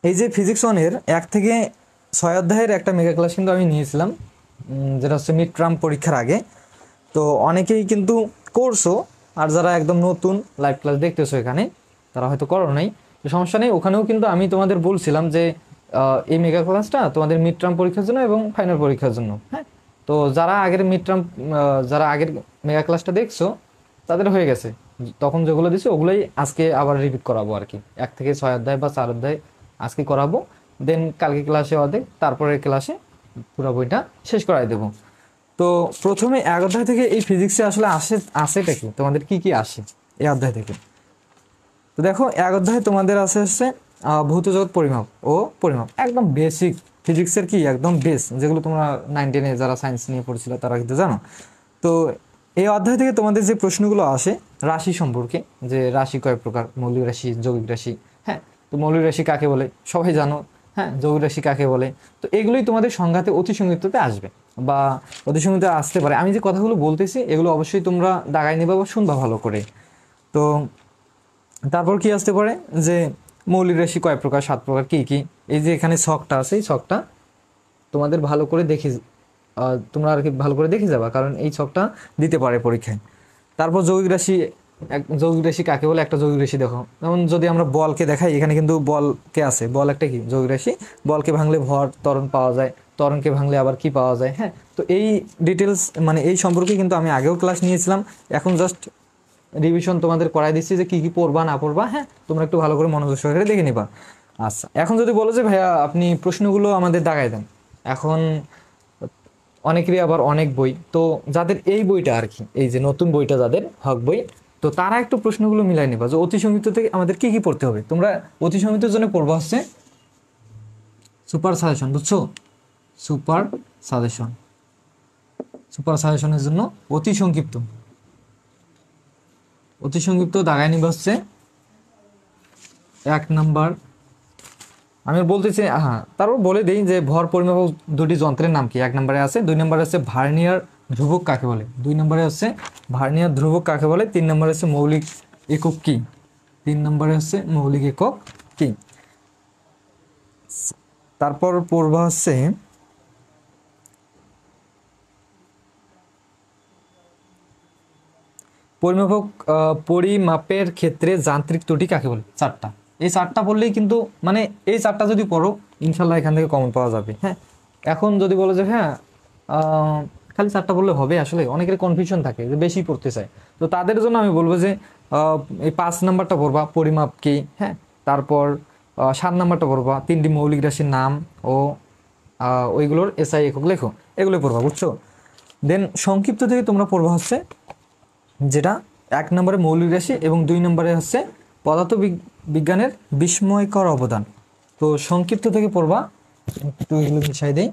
এই যে ফিজিক্স ওয়ানের 1 থেকে 6 অধ্যায়ের একটা মেগা ক্লাস কিন্তু আমি নিয়েছিলাম, যেটা হচ্ছে মিড টার্ম পরীক্ষার আগে। তো অনেকেই কিন্তু করছো, আর যারা একদম নতুন লাইভ ক্লাস দেখতেছো এখানে তারা হয়তো করো নাই, তো সমস্যা নেই। ওখানেও কিন্তু আমি তোমাদের বলছিলাম যে এই মেগা ক্লাসটা তোমাদের মিড টার্ম পরীক্ষার জন্য এবং ফাইনাল পরীক্ষার জন্য। হ্যাঁ, তো যারা আগের মিড টার্ম, যারা আগের মেগা ক্লাসটা দেখছো তাদের হয়ে গেছে, তখন যেগুলো দিচ্ছে ওগুলোই আজকে আবার রিপিট করাবো আর কি। 1 থেকে 6 অধ্যায় বা 4 অধ্যায় আজকে করাবো, দেন কালকে ক্লাসে অর্ধেক, তারপরের ক্লাসে পুরো বইটা শেষ করাই দেবো। তো প্রথমে 1 অধ্যায় থেকে এই ফিজিক্সে আসলে আসেটা কি, তোমাদের কি কি আসে এই অধ্যায় থেকে। তো দেখো 1 অধ্যায় তোমাদের হচ্ছে ভৌত জগৎ পরিমাপ ও পরিমাপ, একদম বেসিক ফিজিক্সের কি একদম বেস, যেগুলো তোমরা 9-10-এ যারা সায়েন্স নিয়ে পড়ছিল তারা কিন্তু জানো। তো এই অধ্যায় থেকে তোমাদের যে প্রশ্নগুলো আসে রাশি সম্পর্কে, যে রাশি কয় প্রকার, মৌলিক রাশি, যৌগিক রাশি। হ্যাঁ, তো মৌলিক রাশি কাকে বলে সবাই জানো। হ্যাঁ, যৌগিক রাশি কাকে বলে, তো এগুলোই তোমাদের সংঘাতে অতি সংযুক্ততে আসবে বা অতি সংযুক্তে আসতে পারে। আমি যে কথাগুলো বলতেছি এগুলো অবশ্যই তোমরা দাগাই নেবা বা শুনবা ভালো করে। তো তারপর কি আসতে পারে যে মৌলিক রাশি কয় প্রকার, 7 প্রকার, কি কি। এই যে এখানে ছকটা আছে, এই ছকটা তোমাদের ভালো করে দেখে, তোমরা আর কি ভালো করে দেখে যাবা, কারণ এই ছকটা দিতে পারে পরীক্ষায়। তারপর যৌগিক রাশি, যৌগিক রাশি কাকে বলে, একটা যৌগিক রাশি দেখো। যেমন যদি আমরা বলকে দেখাই, এখানে কিন্তু বলকে আছে, বল একটা কি যৌগিক রাশি। বলকে ভাঙলে ভর, ত্বরণ পাওয়া যায়, ত্বরণকে ভাঙলে আবার কি পাওয়া যায়। হ্যাঁ, তো এই ডিটেলস মানে এই সম্পর্কে কিন্তু আমি আগেও ক্লাস নিয়েছিলাম, এখন জাস্ট রিভিশন তোমাদের করাই দিচ্ছি যে কি কি পড়বা না পড়বা। হ্যাঁ, তোমরা একটু ভালো করে মনোযোগ সহকারে দেখে নিবা। আচ্ছা, এখন যদি বলো যে ভাইয়া আপনি প্রশ্নগুলো আমাদের দাগাই দেন, এখন অনেকেরই আবার অনেক বই, তো যাদের এই বইটা আর কি, এই যে নতুন বইটা যাদের হক বই, তো তারা একটু প্রশ্নগুলো মিলাই নিবা যে অতি সংযুক্ত থেকে আমাদের কি কি পড়তে হবে। তোমরা অতি সংযুক্তের জন্য পড়বা হচ্ছে সুপার সাজেশন, বুঝছো? সুপার সাজেশন, সুপার সাজেশনের জন্য অতি সংক্ষিপ্ত, অতি সংক্ষিপ্ত দাগাই নিবা হচ্ছে 1 নাম্বার। আমি বলতেছি, হ্যাঁ, তারপর বলে দিই যে ভর পরিমাপক দুটি যন্ত্রের নাম কি। 1 নম্বরে আছে, 2 নম্বরে আছে ভার্নিয়ার ধ্রুবক কাকে বলে, 2 নম্বরে আছে ভার্নিয়ার ধ্রুবক কাকে বলে, 3 নম্বরে আছে মৌলিক একক কি, 3 নম্বরে আছে মৌলিক একক কি। তারপর পড়বা হচ্ছে পরিমাপক, পরিমাপের ক্ষেত্রে যান্ত্রিক ত্রুটি কাকে বলে, 4টা। এই 4টা পড়লেই কিন্তু মানে এই 4টা যদি পড়ো ইনশাল্লাহ এখান থেকে কমন পাওয়া যাবে। হ্যাঁ, এখন যদি বলো যে হ্যাঁ খালি 4টা পড়লে হবে, আসলে অনেকের কনফিউশন থাকে যে বেশি পড়তে চায়, তো তাদের জন্য আমি বলবো যে এই 5 নাম্বারটা পড়বা পরিমাপ কি। হ্যাঁ, তারপর 7 নাম্বারটা পড়বা 3টি মৌলিক রাশির নাম ও ওইগুলোর এসআই একক লেখো, এগুলো পড়বা, বুঝছো? দেন সংক্ষিপ্ত থেকে তোমরা পড়বা হচ্ছে যেটা 1 নম্বরে মৌলিক রাশি এবং 2 নম্বরে হচ্ছে পদার্থ বিজ্ঞানের বিস্ময়কর অবদান। তো সংক্ষিপ্ত থেকে পড়বা, একটু এগুলো মিশাই দেই।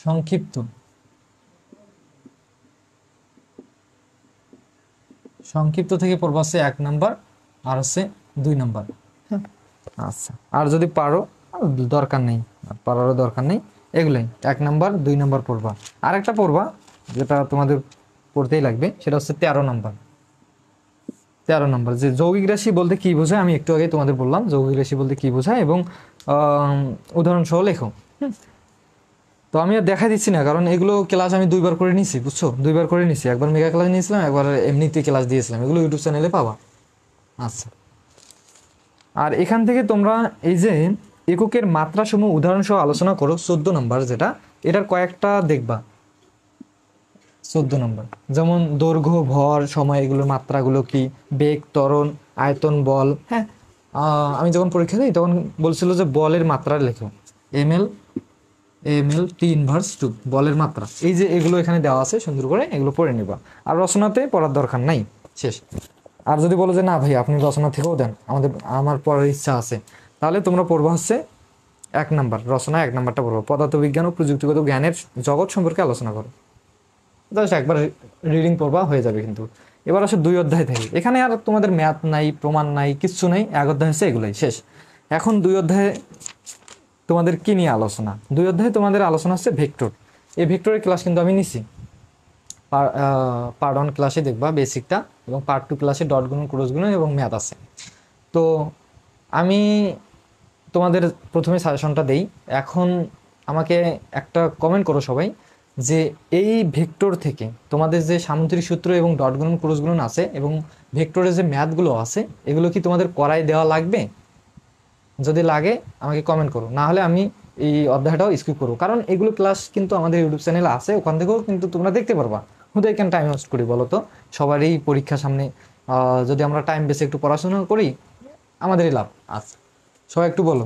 সংক্ষিপ্ত, সংক্ষিপ্ত থেকে পড়বা হচ্ছে 1 নাম্বার আর হচ্ছে 2 নাম্বার। হ্যাঁ, আচ্ছা, আর যদি পারো, দরকার নেই, আর পারারও দরকার নেই, এগুলোই 1 নাম্বার 2 নাম্বার পড়বা। আর একটা পড়বা যেটা তোমাদের পড়তেই লাগবে, সেটা হচ্ছে 13 নাম্বার। 13 নম্বর, যে যৌগিক রাশি বলতে কি বোঝায় আমি একটু আগে তোমাদের বললাম যৌগিক রাশি বলতে কি বোঝায়, এবং উদাহরণ সহ লেখো। তো আমি আর দেখা দিচ্ছি না, কারণ এগুলো ক্লাস আমি 2বার করে নিছি, বুঝছো? 2বার করে নিছি, একবার মেগা ক্লাস নিয়েছিলাম, একবার এমনিতে ক্লাস দিয়েছিলাম, এগুলো ইউটিউব চ্যানেলে পাবা। আচ্ছা, আর এখান থেকে তোমরা এই যে এককের মাত্রা সমূহ উদাহরণ সহ আলোচনা করো, 14 নম্বর যেটা, এটার কয়েকটা দেখবা। 14 নম্বর যেমন দৈর্ঘ্য, ভর, সময়, এগুলোর মাত্রাগুলো কি, বেগ, ত্বরণ, আয়তন, বল। হ্যাঁ, আমি যখন পরীক্ষা দিই তখন বলছিল যে বলের মাত্রা লেখো, এমএল, T⁻², বলের মাত্রা। এই যে এগুলো এখানে দেওয়া আছে, সুন্দর করে এগুলো পড়ে নিবা, আর রচনাতে পড়ার দরকার নাই, শেষ। আর যদি বলো যে না ভাই আপনি রচনা থেকেও দেন, আমার পড়ার ইচ্ছা আছে, তাহলে তোমরা পড়বা হচ্ছে 1 নাম্বার রচনা, 1 নাম্বারটা পড়বো পদার্থবিজ্ঞান ও প্রযুক্তিগত জ্ঞানের জগৎ সম্পর্কে আলোচনা করো। জাস্ট একবার রিডিং পড়বা হয়ে যাবে। কিন্তু এবার আসে 2 অধ্যায় থেকে, এখানে আর তোমাদের ম্যাথ নাই, প্রমাণ নাই, কিচ্ছু নাই, 1 অধ্যায় হচ্ছে এগুলাই শেষ। এখন 2 অধ্যায়ে তোমাদের কি নিয়ে আলোচনা, 2 অধ্যায়ে তোমাদের আলোচনা হচ্ছে ভেক্টর। এই ভেক্টরের ক্লাস কিন্তু আমি নিছি, পার্ট 1 ক্লাসে দেখবা বেসিকটা, এবং পার্ট 2 ক্লাসে ডট গুণন, ক্রস গুণন এবং ম্যাথ আছে। তো আমি তোমাদের প্রথমে সাজেশনটা দেই। এখন আমাকে একটা কমেন্ট করো সবাই যে এই ভেক্টর থেকে তোমাদের যে সামুদ্রিক সূত্র এবং ডট গুণন ক্রস গুণন আছে এবং ভেক্টরের যে ম্যাথগুলো আছে এগুলো কি তোমাদের করাই দেওয়া লাগবে? যদি লাগে আমাকে কমেন্ট করো, না হলে আমি এই অধ্যায়টাও স্কিপ করবো, কারণ এগুলো ক্লাস কিন্তু আমাদের ইউটিউব চ্যানেলে আছে, ওখান থেকেও কিন্তু তোমরা দেখতে পারবা। হুদাই কেন টাইম ওয়েস্ট করি বলো তো? সবারই পরীক্ষা সামনে, যদি আমরা টাইম বেশি একটু পড়াশোনা করি আমাদেরই লাভ। আচ্ছা সবাই একটু বলো।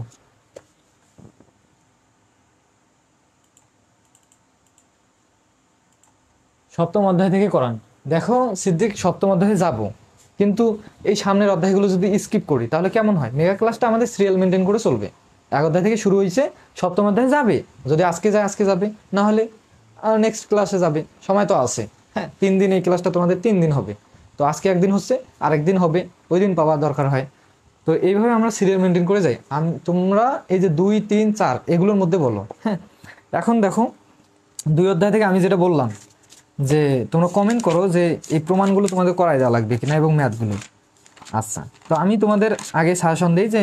সপ্তম অধ্যায় থেকে করান। দেখো সিদ্দিক, সপ্তম অধ্যায়ে যাব, কিন্তু এই সামনের অধ্যায়গুলো যদি স্কিপ করি তাহলে কেমন হয়? মেগা ক্লাসটা আমাদের সিরিয়াল মেনটেন করে চলবে। এক অধ্যায় থেকে শুরু হয়েছে, সপ্তম অধ্যায়ে যাবে, যদি আজকে যায় আজকে যাবে, না হলে নেক্সট ক্লাসে যাবে, সময় তো আছে। হ্যাঁ 3 দিন এই ক্লাসটা তোমাদের 3 দিন হবে, তো আজকে একদিন হচ্ছে, আরেকদিন হবে, ওই দিন পাওয়ার দরকার হয়। তো এইভাবে আমরা সিরিয়াল মেনটেন করে যাই। তোমরা এই যে 2, 3, 4 এগুলোর মধ্যে বলো। হ্যাঁ এখন দেখো 2 অধ্যায় থেকে আমি যেটা বললাম যে তোমরা কমেন্ট করো যে এই প্রমাণগুলো তোমাদের করাই দেওয়া লাগবে কিনা এবং ম্যাথগুলো। আচ্ছা তো আমি তোমাদের আগে সাজেশন দিই যে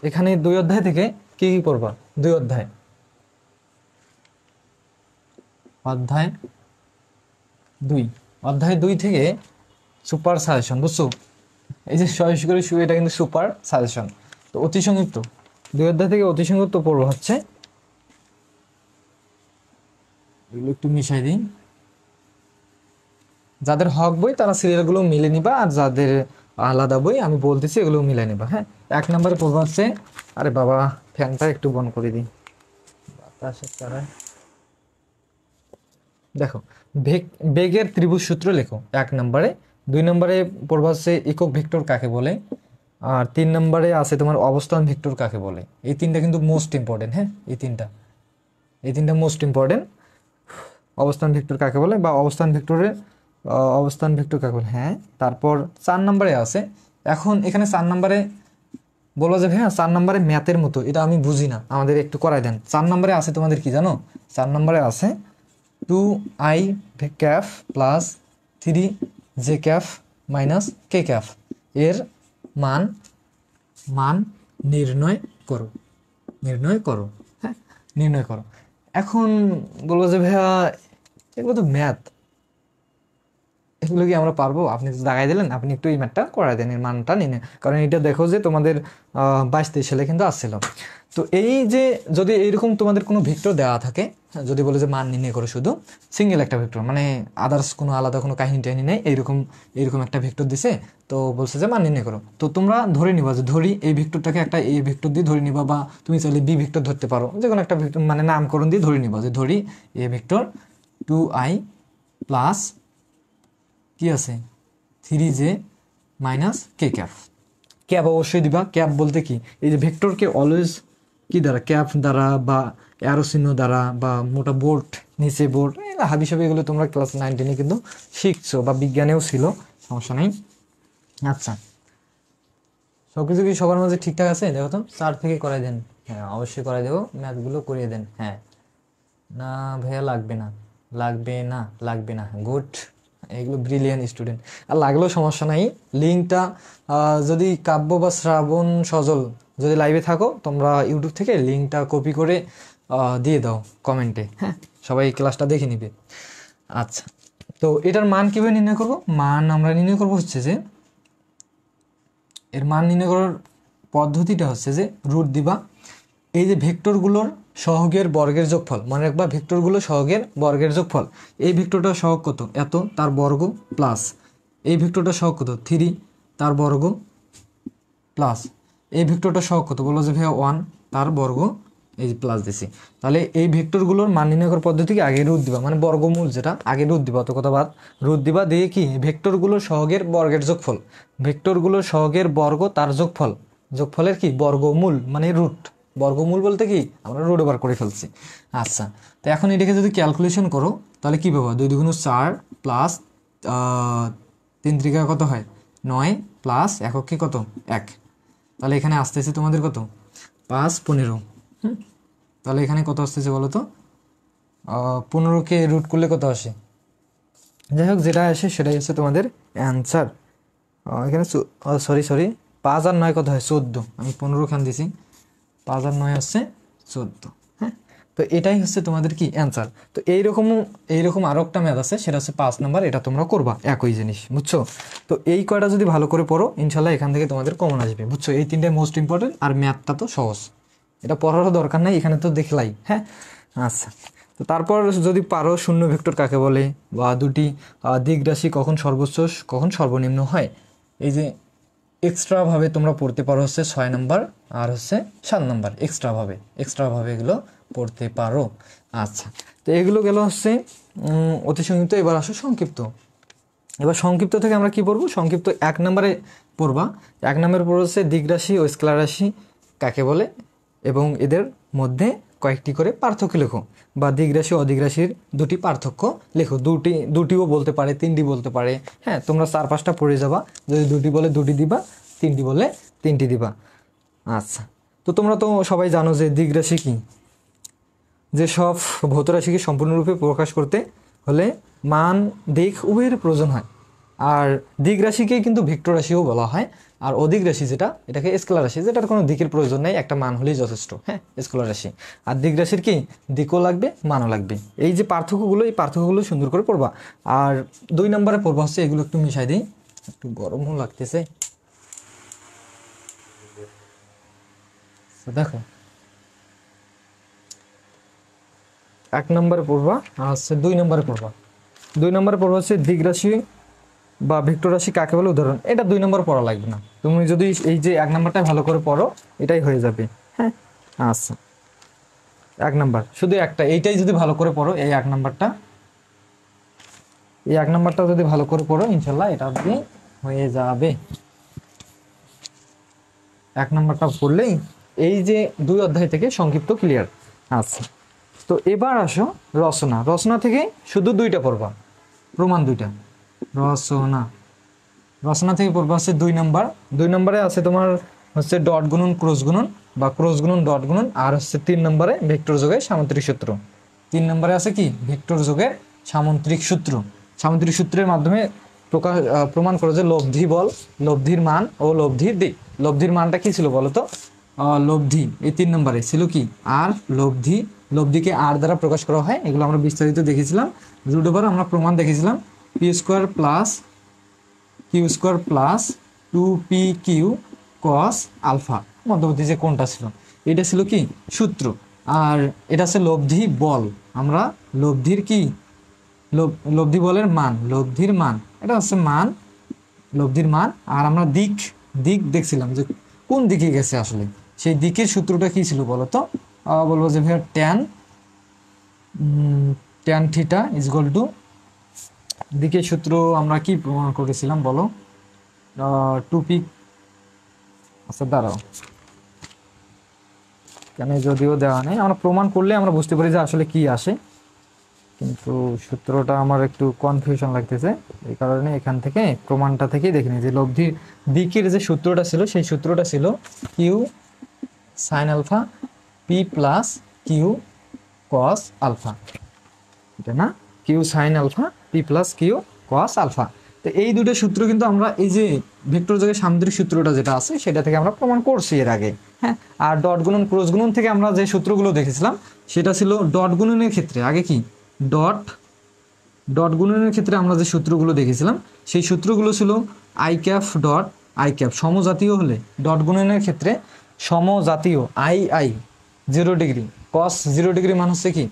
এখানে 2 অধ্যায় থেকে কি কি করবা। 2 অধ্যায়, অধ্যায় 2, অধ্যায় 2 থেকে সুপার সাজেশন, বুঝছো? এই যে সরাসরি করে শুরু, এটা কিন্তু সুপার সাজেশন। তো অতি সংক্ষিপ্ত 2 অধ্যায় থেকে অতি সংক্ষিপ্ত পড়বো হচ্ছে, এগুলো একটু মিশাই দিই। যাদের হক বই তারা সিরিয়ালগুলো মিলে নিবা, আর যাদের আলাদা বই আমি বলতেছি এগুলো মিলে নিবা। হ্যাঁ 1 নম্বরে পড়বো হচ্ছে, আরে বাবা ফ্যানটা একটু বন্ধ করে দিই, বাতাসের কারণে। দেখো বেগের ত্রিভুজ সূত্র লেখো 1 নম্বরে। 2 নম্বরে পড়বো হচ্ছে একক ভেক্টর কাকে বলে, আর 3 নম্বরে আছে তোমার অবস্থান ভেক্টর কাকে বলে। এই 3টা কিন্তু মোস্ট ইম্পর্টেন্ট। হ্যাঁ এই তিনটা মোস্ট ইম্পর্টেন্ট। অবস্থান ভেক্টর কাকে বলে বা অবস্থান ভেক্টর কাকে বলে। হ্যাঁ তারপর 4 নম্বরে আছে, এখন এখানে 4 নম্বরে বলা যাবে, হ্যাঁ 4 নম্বরে ম্যাথের মতো, এটা আমি বুঝি না, আমাদের একটু করাই দেন। 4 নম্বরে আছে তোমাদের কি জানো? 4 নম্বরে আছে 2i cap plus 3j cap minus K cap এর মান মান নির্ণয় করো। হ্যাঁ নির্ণয় করো। এখন বলবো যে ভাইয়া এগুলো তো ম্যাথ, এগুলো কি আমরা পারবো? আপনি তো দাগাই দিলেন, আপনি একটু এই ম্যাথটা করাই দেন, এর মানটা নিনে, কারণ এটা দেখো যে তোমাদের 22-23 সালে কিন্তু আসছিল। তো এই যে যদি এইরকম তোমাদের কোনো ভেক্টর দেওয়া থাকে, যদি বলে যে মান নির্ণয় করো শুধু সিঙ্গেল একটা ভেক্টর, মানে আদার্স কোনো আলাদা কোনো কাহিনী টাহিনী নেই, এইরকম একটা ভেক্টর দিছে, তো বলছে যে মান নির্ণয় করো, তো তোমরা ধরে নিবা যে ধরি এই ভেক্টরটাকে একটা এ ভেক্টর দিয়ে ধরে নিবা, বা তুমি চাইলে বি ভেক্টর ধরতে পারো, যে কোনো একটা ভেক্টর মানে নামকরণ দিয়ে ধরে নিবা যে ধরি এ ভেক্টর 2i প্লাস কি আছে 3j মাইনাস কে ক্যাপ। ক্যাপ অবশ্যই দিবা। ক্যাপ বলতে কি, এই যে ভেক্টরকে অলওয়েজ কি দ্বারা, ক্যাপ দ্বারা বা অ্যারো চিহ্ন দ্বারা বা মোটা বোর্ড, নিচে বোর্ড, হাবি সাবি, এগুলো তোমরা ক্লাস 9-10 কিন্তু শিখছো বা বিজ্ঞানেও ছিল, সমস্যা নেই। আচ্ছা সব কিছু কি সবার মাঝে ঠিকঠাক আছে? দেখো তো 4 থেকে করাই দেন। হ্যাঁ অবশ্যই করাই দেবো, ম্যাথগুলো করিয়ে দেন। হ্যাঁ না ভাইয়া লাগবে না গুড, এগুলো ব্রিলিয়ান্ট স্টুডেন্ট। আর লাগলেও সমস্যা নাই, লিঙ্কটা যদি কাব্য বা শ্রাবণ সজল যদি লাইভে থাকো তোমরা ইউটিউব থেকে লিঙ্কটা কপি করে দিয়ে দাও কমেন্টে। হ্যাঁ সবাই ক্লাসটা দেখে নিবে। আচ্ছা তো এটার মান কীভাবে নির্ণয় করব? মান আমরা নির্ণয় করব হচ্ছে যে, এর মান নির্ণয় করার পদ্ধতিটা হচ্ছে যে রুট দিবা, এই যে ভেক্টরগুলোর সহগের বর্গের যোগফল, মনে রাখবা ভেক্টরগুলো সহগের বর্গের যোগফল। এই ভেক্টরটা সহগ কত? এত, তার বর্গ প্লাস এই ভেক্টরটা সহগ কত? 3 তার বর্গ প্লাস এই ভেক্টরটা সহগ কত? বলো যে ভাইয়া 1 তার বর্গ, এই যে প্লাস দিছি। তাহলে এই ভেক্টরগুলোর মান নির্ণয় করার পদ্ধতি কি, আগে রুট দিবা, মানে বর্গমূল যেটা আগে রুট দিবা, অত কথা বাদ, রুট দিবা দিয়ে কি ভেক্টরগুলোর সহগের বর্গের যোগফল, ভেক্টরগুলোর সহগের বর্গ তার যোগফলের কি বর্গমূল, মানে রুট। বর্গমূল বলতে কি আমরা রুট ওভার করে ফেলছি। আচ্ছা তো এখন এটাকে যদি ক্যালকুলেশন করো তাহলে কি পাবো? 2 দুগুণ 4 প্লাস 3 ত্রিকা কত হয় 9 প্লাস একক কি কত 1, তাহলে এখানে আসতেছে তোমাদের কত 5 15। তাহলে এখানে কত আসতেছে বলো তো? 15কে রুট করলে কত আসে? যাই হোক যেটা আসে সেটাই হচ্ছে তোমাদের অ্যান্সার। এখানে সরি 5 আর 9 কত হয় 14, আমি 15 খান দিছি, 5 আর 9 হচ্ছে 14। হ্যাঁ, তো এটাই হচ্ছে তোমাদের কি অ্যান্সার। তো এইরকম আরো একটা ম্যাথ আছে, সেটা হচ্ছে 5 নাম্বার, এটা তোমরা করবা একই জিনিস, বুঝছো? তো এই কয়টা যদি ভালো করে পড়ো ইনশাল্লাহ এখান থেকে তোমাদের কমন আসবে, বুঝছো? এই তিনটাই মোস্ট ইম্পর্টেন্ট, আর ম্যাথটা তো সহজ, এটা পড়ারও দরকার নাই, এখানে তো দেখলাই। হ্যাঁ, আচ্ছা। তো তারপর যদি পারো শূন্য ভেক্টর কাকে বলে, বা দুটি দিক রাশি কখন সর্বোচ্চ কখন সর্বনিম্ন হয়, এই যে এক্সট্রাভাবে তোমরা পড়তে পারো হচ্ছে 6 নাম্বার আর হচ্ছে 7 নাম্বার, এক্সট্রাভাবে এগুলো পড়তে পারো। আচ্ছা, তো এগুলো গেল হচ্ছে অতি সংক্ষিপ্ত। এবার আসো সংক্ষিপ্ত। এবার সংক্ষিপ্ত থেকে আমরা কি পড়বো? সংক্ষিপ্ত 1 নম্বরে পড়বা। 1 নম্বরে পড়বে হচ্ছে দিক রাশি ও স্কেলার রাশি কাকে বলে, এবং এদের মধ্যে কয়েকটি করে পার্থক্য লেখো, বা দিক রাশি অদিক রাশির দুটি পার্থক্য লেখো। দুটিও বলতে পারে, তিনটি বলতে পারে। হ্যাঁ, তোমরা 4-5টা পড়ে যাবা, যদি দুটি বলে দুটি দিবা, তিনটি বলে তিনটি দিবা। আচ্ছা, তো তোমরা তো সবাই জানো যে দিক রাশি কি, যে সব ভৌত রাশিকে সম্পূর্ণরূপে প্রকাশ করতে হলে মান দিক উভয়ের প্রয়োজন হয়। আর দিক রাশিকে কিন্তু ভেক্টর রাশিও বলা হয়। আর অদিক রাশি যেটা, এটাকে স্কেলার রাশি, যেটার কোনো দিকের প্রয়োজন নেই, একটা মান হলেই যথেষ্ট। হ্যাঁ, স্কেলার রাশি। আর দিক রাশির কি দিকও লাগবে, মানও লাগবে। এই যে পার্থক্যগুলো, এই পার্থক্যগুলো সুন্দর করে পড়বা। আর 2 নম্বরে পড়বা হচ্ছে, এগুলো একটু মিশাই দিই, একটু গরমও লাগতেছে। দেখো, 1 নম্বরে পড়বা আর হচ্ছে 2 নম্বরে পড়বা। 2 নম্বরে পড়বা হচ্ছে দিক রাশি বা ভেক্টর রাশি কাকে বলে উদাহরণ। এটা 2 নম্বর পড়া লাগবে না, তুমি যদি এই যে 1 নম্বরটা ভালো করে পড়ো এটাই হয়ে যাবে। হ্যাঁ, আচ্ছা, 1 নম্বর শুধু একটা, এইটাই যদি ভালো করে পড়ো, এই 1 নম্বরটা, এই 1 নম্বরটা যদি ভালো করে পড়ো ইনশাল্লাহ এটা দিয়ে হয়ে যাবে। 1 নম্বরটা পড়লেই এই যে 2 অধ্যায় থেকে সংক্ষিপ্ত ক্লিয়ার। আচ্ছা, তো এবার আসো রচনা। রচনা থেকে শুধু 2টা পড়বা, প্রমাণ 2টা। রচনা থেকে পড়বা হচ্ছে 2 নাম্বার। 2 নম্বরে আছে তোমার হচ্ছে ডট গুণন ক্রস গুণন, বা ক্রস গুণন ডট গুণন, আর হচ্ছে 3 নম্বরে ভেক্টর যোগের সামুদ্রিক সূত্র। 3 নম্বরে আছে কি ভেক্টর যোগের সামুদ্রিক সূত্র। সামুদ্রিক সূত্রের মাধ্যমে প্রমাণ করো যে লব্ধি বল, লব্ধির মান ও লব্ধির দিক। লব্ধির মানটা কি ছিল বলো তো? লব্ধি, এই 3 নম্বরে ছিল কি আর লব্ধি। লব্ধিকে আর দ্বারা প্রকাশ করা হয়, এগুলো আমরা বিস্তারিত দেখেছিলাম। রুট ওভার আমরা প্রমাণ দেখেছিলাম, P square plus Q square plus 2pq cos alpha, মধ্যবর্তী যে কোণটা ছিল এটা ছিল কি সূত্র। আর এটা হচ্ছে লব্ধি বল, আমরা লব্ধির কি লব্ধি বলের মান, লব্ধির মান, এটা হচ্ছে মান, লব্ধির মান। আর আমরা দিক দিক দেখছিলাম যে কোন দিকে গেছে আসলে, সেই দিকের সূত্রটা কি ছিল বলতো? বলবো যে ভাইয়া tan theta is equal two, দিকের সূত্র আমরা কি প্রমাণ করেছিলাম বলো? 2p, আচ্ছা দাঁড়াও, কেন যদিও দেওয়া নেই, আমরা প্রমাণ করলে আমরা বুঝতে পারি যে আসলে কি আসে, কিন্তু সূত্রটা আমার একটু কনফিউশন লাগতেছে, এই কারণে এখান থেকে প্রমাণটা থেকেই দেখে নিই যে লব্ধির দিকের যে সূত্রটা ছিল, সেই সূত্রটা ছিল Q sine alpha P plus Q cos alpha, এটা না? Q sine alpha P plus Q cos alpha. তো এই দুটো সূত্র কিন্তু আমরা এই যে ভেক্টর যোগের সামুদ্রিক সূত্রটা যেটা আছে সেটা থেকে আমরা প্রমাণ করছি এর আগে। হ্যাঁ, আর ডট গুণন ক্রস গুণন থেকে আমরা যে সূত্রগুলো দেখেছিলাম সেটা ছিল ডট গুণনের ক্ষেত্রে, আগে কি ডট গুণনের ক্ষেত্রে আমরা যে সূত্রগুলো দেখেছিলাম সেই সূত্রগুলো ছিল I cap dot I cap সমজাতীয় হলে, ডট গুণনের ক্ষেত্রে সমজাতীয় I I 0 degree cos 0 degree মান হচ্ছে কি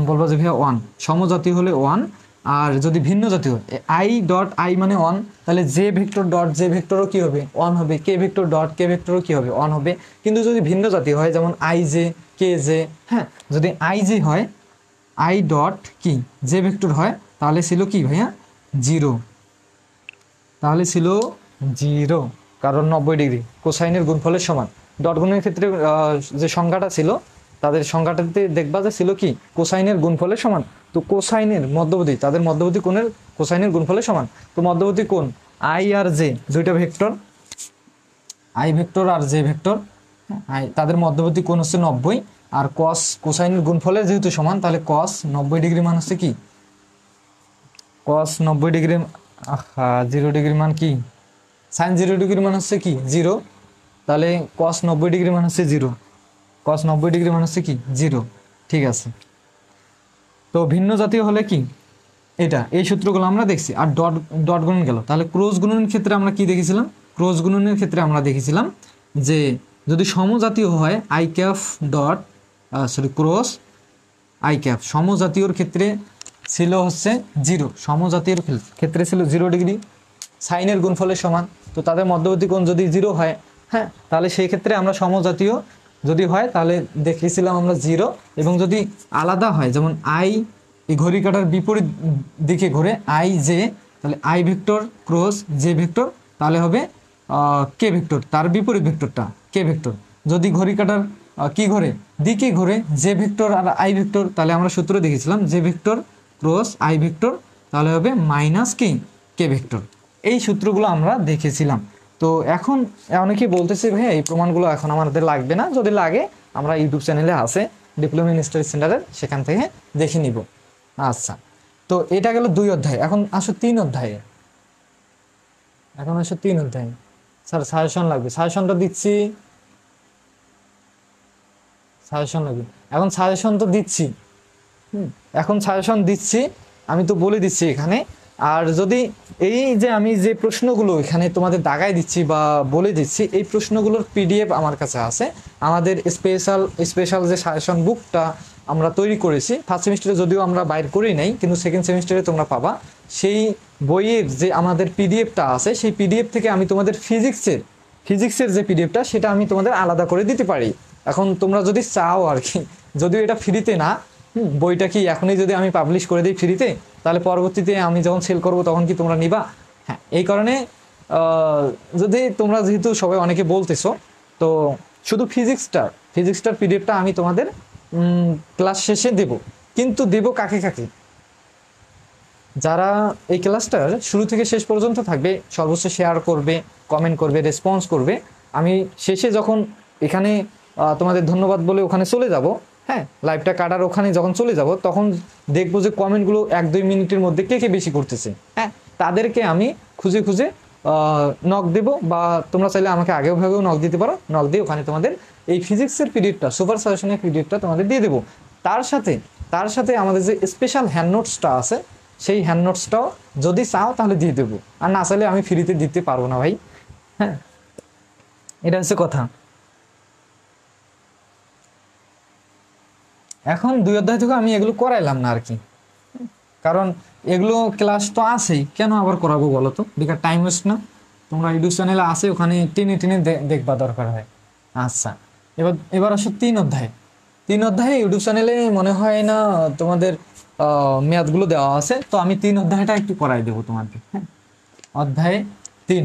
বলবো যে ভাইয়া 1, সমজাতীয় হলে 1। আর যদি ভিন্ন জাতীয় আই ডট আই মানে 1, তাহলে জে ভেক্টর ডট জে ভেক্টরও কি হবে 1 হবে, কে ভেক্টর ডট কে ভেক্টরও কি হবে 1 হবে। কিন্তু যদি ভিন্ন জাতীয় হয় যেমন আই জে কে জে, হ্যাঁ, যদি আই জে হয়, আই ডট কি জে ভেক্টর হয়, তাহলে ছিল কি ভাইয়া 0, তাহলে ছিল 0, কারণ 90 ডিগ্রি কোসাইনের গুণফলের সমান। ডট গুণের ক্ষেত্রে যে সংখ্যাটা ছিল তাদের সংখ্যাটাতে দেখবা যে ছিল কি কোসাইনের গুণফলের সমান। তো কোসাইনের মধ্যবর্তী, তাদের মধ্যবর্তী কোণের কোসাইনের গুণফলের সমান। তো মধ্যবর্তী কোণ আই আর জে দুইটা ভেক্টর, আই ভেক্টর আর জে ভেক্টর, আই তাদের মধ্যবর্তী কোণ হচ্ছে 90। আর কস কোসাইনের গুণফলের যেহেতু সমান, তাহলে কস 90 ডিগ্রি মান হচ্ছে কি কস 90 ডিগ্রি 0 ডিগ্রি মান কি সাইন 0 ডিগ্রি মান হচ্ছে কি 0, তাহলে কস 90 ডিগ্রি মান হচ্ছে 0, কস 90 ডিগ্রি মান হচ্ছে কি 0। ঠিক আছে, তো ভিন্ন জাতীয় হলে কি এটা, এই সূত্রগুলো আমরা দেখছি। আর ডট ডট গুণন গেল, তাহলে ক্রস গুণনের ক্ষেত্রে আমরা কি দেখেছিলাম? ক্রস গুণনের ক্ষেত্রে আমরা দেখেছিলাম যে যদি সমজাতীয় হয় I cap dot cross I cap, সমজাতীয়র ক্ষেত্রে ছিল হচ্ছে 0, সমজাতীয়র ক্ষেত্রে ছিল 0 ডিগ্রি, সাইনের গুণফলের সমান। তো তাদের মধ্যবর্তী কোণ যদি 0 হয়, হ্যাঁ, তাহলে সেই ক্ষেত্রে আমরা সমজাতীয় যদি হয় তাহলে দেখেছিলাম আমরা 0। এবং যদি আলাদা হয়, যেমন আই এই ঘড়ি কাঁটার বিপরীত দিকে ঘুরে আই জে, তাহলে I vector cross J vector, তাহলে হবে কে ভেক্টর, তার বিপরীত ভেক্টরটা কে ভেক্টর। যদি ঘড়ি কাঁটার কি ঘোরে, দিকে ঘোরে জে ভেক্টর আর আই ভেক্টর, তাহলে আমরা সূত্র দেখেছিলাম J vector cross I vector, তাহলে হবে মাইনাস কি কে ভেক্টর। এই সূত্রগুলো আমরা দেখেছিলাম। তো এখন অনেকেই বলতেছে ভাইয়া এই প্রমাণগুলো এখন আমাদের লাগবে না, যদি লাগে আমরা ইউটিউব চ্যানেলে আছে ডিপ্লোমা ইন স্টাডি সেন্টারের, সেখান থেকে দেখে নিব। আচ্ছা, তো এটা গেল 2 অধ্যায়। এখন আসো 3 অধ্যায়ে, এখন আসো 3 অধ্যায়ে। স্যার সাজেশন লাগবে, সাজেশনটা দিচ্ছি, সাজেশন লাগবে। এখন সাজেশন তো দিচ্ছি, এখন সাজেশন দিচ্ছি, আমি তো বলে দিচ্ছি এখানে। আর যদি এই যে আমি যে প্রশ্নগুলো এখানে তোমাদের দাগায় দিচ্ছি বা বলে দিচ্ছি, এই প্রশ্নগুলোর পিডিএফ আমার কাছে আছে। আমাদের স্পেশাল যে সাজেশন বুকটা আমরা তৈরি করেছি, ফার্স্ট সেমিস্টারে যদিও আমরা বাইর করেই নাই, কিন্তু সেকেন্ড সেমিস্টারে তোমরা পাবা। সেই বইয়ের যে আমাদের পিডিএফটা আছে, সেই পিডিএফ থেকে আমি তোমাদের ফিজিক্সের যে পিডিএফটা, সেটা আমি তোমাদের আলাদা করে দিতে পারি। এখন তোমরা যদি চাও আর কি, যদিও এটা ফ্রিতে না, বইটা কি এখনই যদি আমি পাবলিশ করে দিই ফ্রিতে, তাহলে পরবর্তীতে আমি যখন সেল করব তখন কি তোমরা নিবা? হ্যাঁ, এই কারণে যদি তোমরা যেহেতু সবাই অনেকে বলতেছো, তো শুধু ফিজিক্সটার পিডিএফটা আমি তোমাদের ক্লাস শেষে দেব। কিন্তু দেব কাকে কাকে? যারা এই ক্লাসটার শুরু থেকে শেষ পর্যন্ত থাকবে, সর্বোচ্চ শেয়ার করবে, কমেন্ট করবে, রেসপন্স করবে, আমি শেষে যখন এখানে তোমাদের ধন্যবাদ বলে ওখানে চলে যাব, হ্যাঁ, লাইভটা কাটার ওখানে যখন চলে যাব, তখন দেখবো যে কমেন্টগুলো 1-2 মিনিটের মধ্যে কে কে বেশি করতেছে, হ্যাঁ, তাদেরকে আমি খুঁজে খুঁজে নক দেব। বা তোমরা চাইলে আমাকে আগেও ভাগেও নক দিতে পারো, নক দিয়ে ওখানে তোমাদের এই ফিজিক্সের পিরিয়ডটা, সুপার সাজেশনের পিরিয়ডটা তোমাদের দিয়ে দেবো। তার সাথে আমাদের যে স্পেশাল হ্যান্ড নোটসটা আছে, সেই হ্যান্ড নোটসটাও যদি চাও তাহলে দিয়ে দেবো, আর না চাইলে আমি ফ্রিতে দিতে পারবো না ভাই। হ্যাঁ, এটা হচ্ছে কথা। এখন 2 অধ্যায় থেকে আমি এগুলো করাইলাম না আর কি, কারণ এগুলো ক্লাস তো আছেই, কেন আবার করাবো বলো তো, বেকার টাইম ওয়েস্ট না? তোমরা ইউটিউব চ্যানেলে আছে, ওখানে টেনে টেনে দেখবা দরকার হয়। আচ্ছা, এবার আসো 3 অধ্যায়। 3 অধ্যায়ে ইউটিউব চ্যানেলে মনে হয় না তোমাদের মেয়াদগুলো দেওয়া আছে, তো আমি 3 অধ্যায়টা একটু করাই দেবো তোমাদের। হ্যাঁ, অধ্যায় 3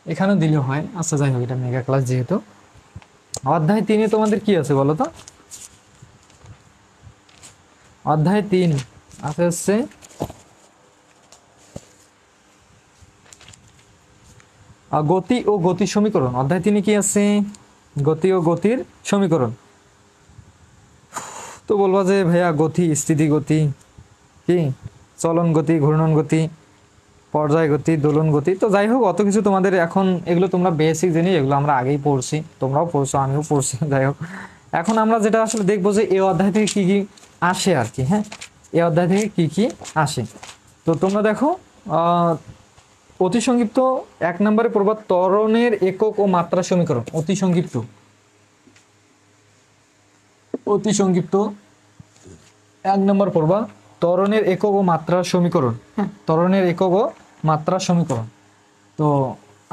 এখানেও দিলে হয়। আচ্ছা, যাই হোক, এটা মেগা ক্লাস যেহেতু। অধ্যায় 3-এ তোমাদের কি আছে বলো তো? অধ্যায় 3 আছে হচ্ছে গতি ও গতির সমীকরণ। অধ্যায় 3-এ কি আছে? গতি ও গতির সমীকরণ। তো বলবা যে ভাইয়া গতি, স্থিতি গতি, কি চলন গতি, ঘূর্ণন গতি, পর্যায় গতি, দোলন গতি, তো যাই হোক, অত কিছু তোমাদের এখন এগুলো তোমরা বেসিক জিনিস, এগুলো আমরা আগেই পড়ছি, তোমরাও পড়ছো, আমিও পড়ছি। যাই হোক, এখন আমরা যেটা আসলে দেখবো যে এই অধ্যায় থেকে কি কি আসে আর কি। হ্যাঁ, এই অধ্যায় থেকে কি কি আসে, তো তোমরা দেখো। অতি সংক্ষিপ্ত 1 নম্বরে পড়বা ত্বরণের একক ও মাত্রা সমীকরণ। অতি সংক্ষিপ্ত 1 নম্বর পড়বা ত্বরণের একক ও মাত্রা সমীকরণ। হ্যাঁ, ত্বরণের একক ও মাত্রা সমীকরণ। তো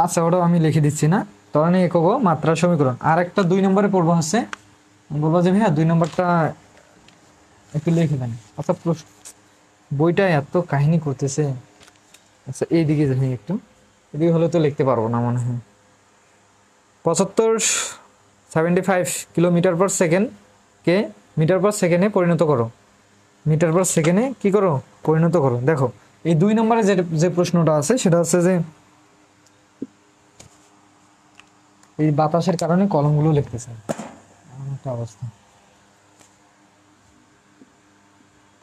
আচ্ছা, ওটাও আমি লিখে দিচ্ছি না, ত্বরণের একক ও মাত্রা সমীকরণ। আর একটা 2 নম্বরে পড়বা হচ্ছে, বলবা যে ভাইয়া 2 নম্বরটা একটু লিখে দেন। আচ্ছা, বইটা এত কাহিনী করতেছে। আচ্ছা, এইদিকে যাই একটু, এদিকে হলে তো লিখতে পারবো না মনে হয়। 75 কিলোমিটার পার সেকেন্ড কে মিটার পার সেকেন্ডে পরিণত করো। মিটার পার সেকেন্ডে কি করো? পরিণত করো। দেখো, এই 2 নম্বরে যে প্রশ্নটা আছে সেটা হচ্ছে যে এই বাতাসের কারণে কলমগুলো লিখতেছে, এমন একটা অবস্থা।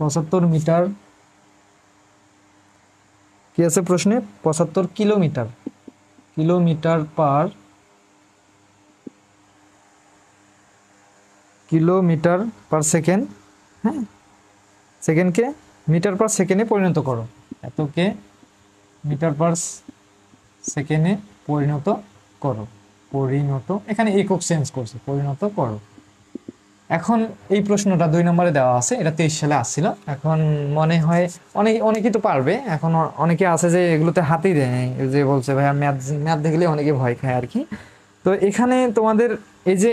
75 মিটার কি আছে প্রশ্নে? 75 কিলোমিটার কিলোমিটার পার সেকেন্ড, হ্যাঁ, সেকেন্ডকে মিটার পার সেকেন্ডে পরিণত করো, এতকে মিটার পার সেকেন্ডে পরিণত করো, এখানে একক চেঞ্জ করছে, পরিণত করো। এখন এই প্রশ্নটা 2 নম্বরে দেওয়া আছে, এটা 23 সালে আসছিল। এখন মনে হয় অনেকেই তো পারবে, এখন অনেকে আছে যে এগুলোতে হাতেই দেয় নাই, যে বলছে ভাই ম্যাথ দেখলে অনেকে ভয় খায় আর কি। তো এখানে তোমাদের এই যে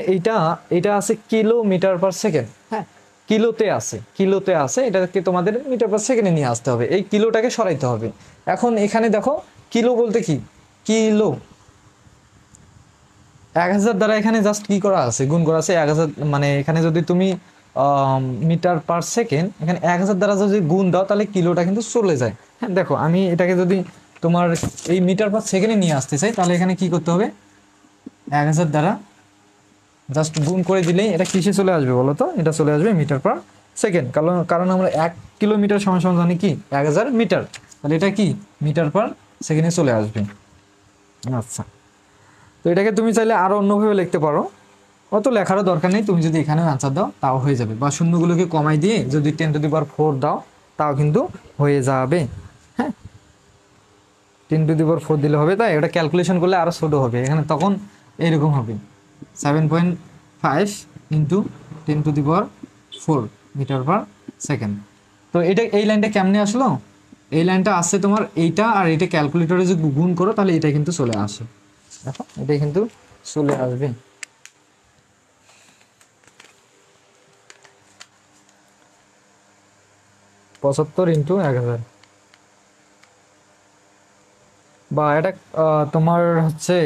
এইটা আছে কিলোমিটার পার সেকেন্ড, হ্যাঁ, কিলোতে আছে, এটাকে তোমাদের মিটার পার সেকেন্ডে নিয়ে আসতে হবে, এই কিলোটাকে সরাইতে হবে। এখন এখানে দেখো কিলো বলতে কি, কিলো 1000 দ্বারা এখানে জাস্ট কি করা আছে, গুণ করা আছে 1000, মানে এখানে যদি তুমি মিটার পার সেকেন্ড এখানে 1000 দ্বারা যদি গুণ দাও তাহলে কিলোটা কিন্তু চলে যায়। হ্যাঁ, দেখো আমি এটাকে যদি তোমার এই মিটার পার সেকেন্ডে নিয়ে আসতে চাই তাহলে এখানে কি করতে হবে, 1000 দ্বারা জাস্ট গুণ করে দিলেই এটা কিসে চলে আসবে বলো তো, এটা চলে আসবে মিটার পার সেকেন্ড। কারণ আমরা 1 কিলোমিটার সমান সমান জানি কি 1000 মিটার, তাহলে এটা কি মিটার পার সেকেন্ডে চলে আসবে। আচ্ছা, তো এটাকে তুমি চাইলে আরো অন্যভাবে লিখতে পারো, অত লেখারও দরকার নেই, তুমি যদি এখানেও আনসার দাও তাও হয়ে যাবে, বা শূন্যগুলোকে কমাই দিয়ে যদি 10⁴ দাও তাও কিন্তু হয়ে যাবে। হ্যাঁ, 10⁴ দিলে হবে, তাই এটা ক্যালকুলেশন করলে আরো ছোট হবে, এখানে তখন এইরকম হবে 7.5 ইন্টু 10⁴ মিটার পার সেকেন্ড। তো এই লাইনটা কেমনে আসলো, এই লাইনটা আসছে তোমার এইটা আর এইটা ক্যালকুলেটরে যদি গুণ করো তাহলে এটা কিন্তু চলে আসে, দেখো এটা কিন্তু চলে আসবে। 75 ইন্টু 1000, বা এটা তোমার হচ্ছে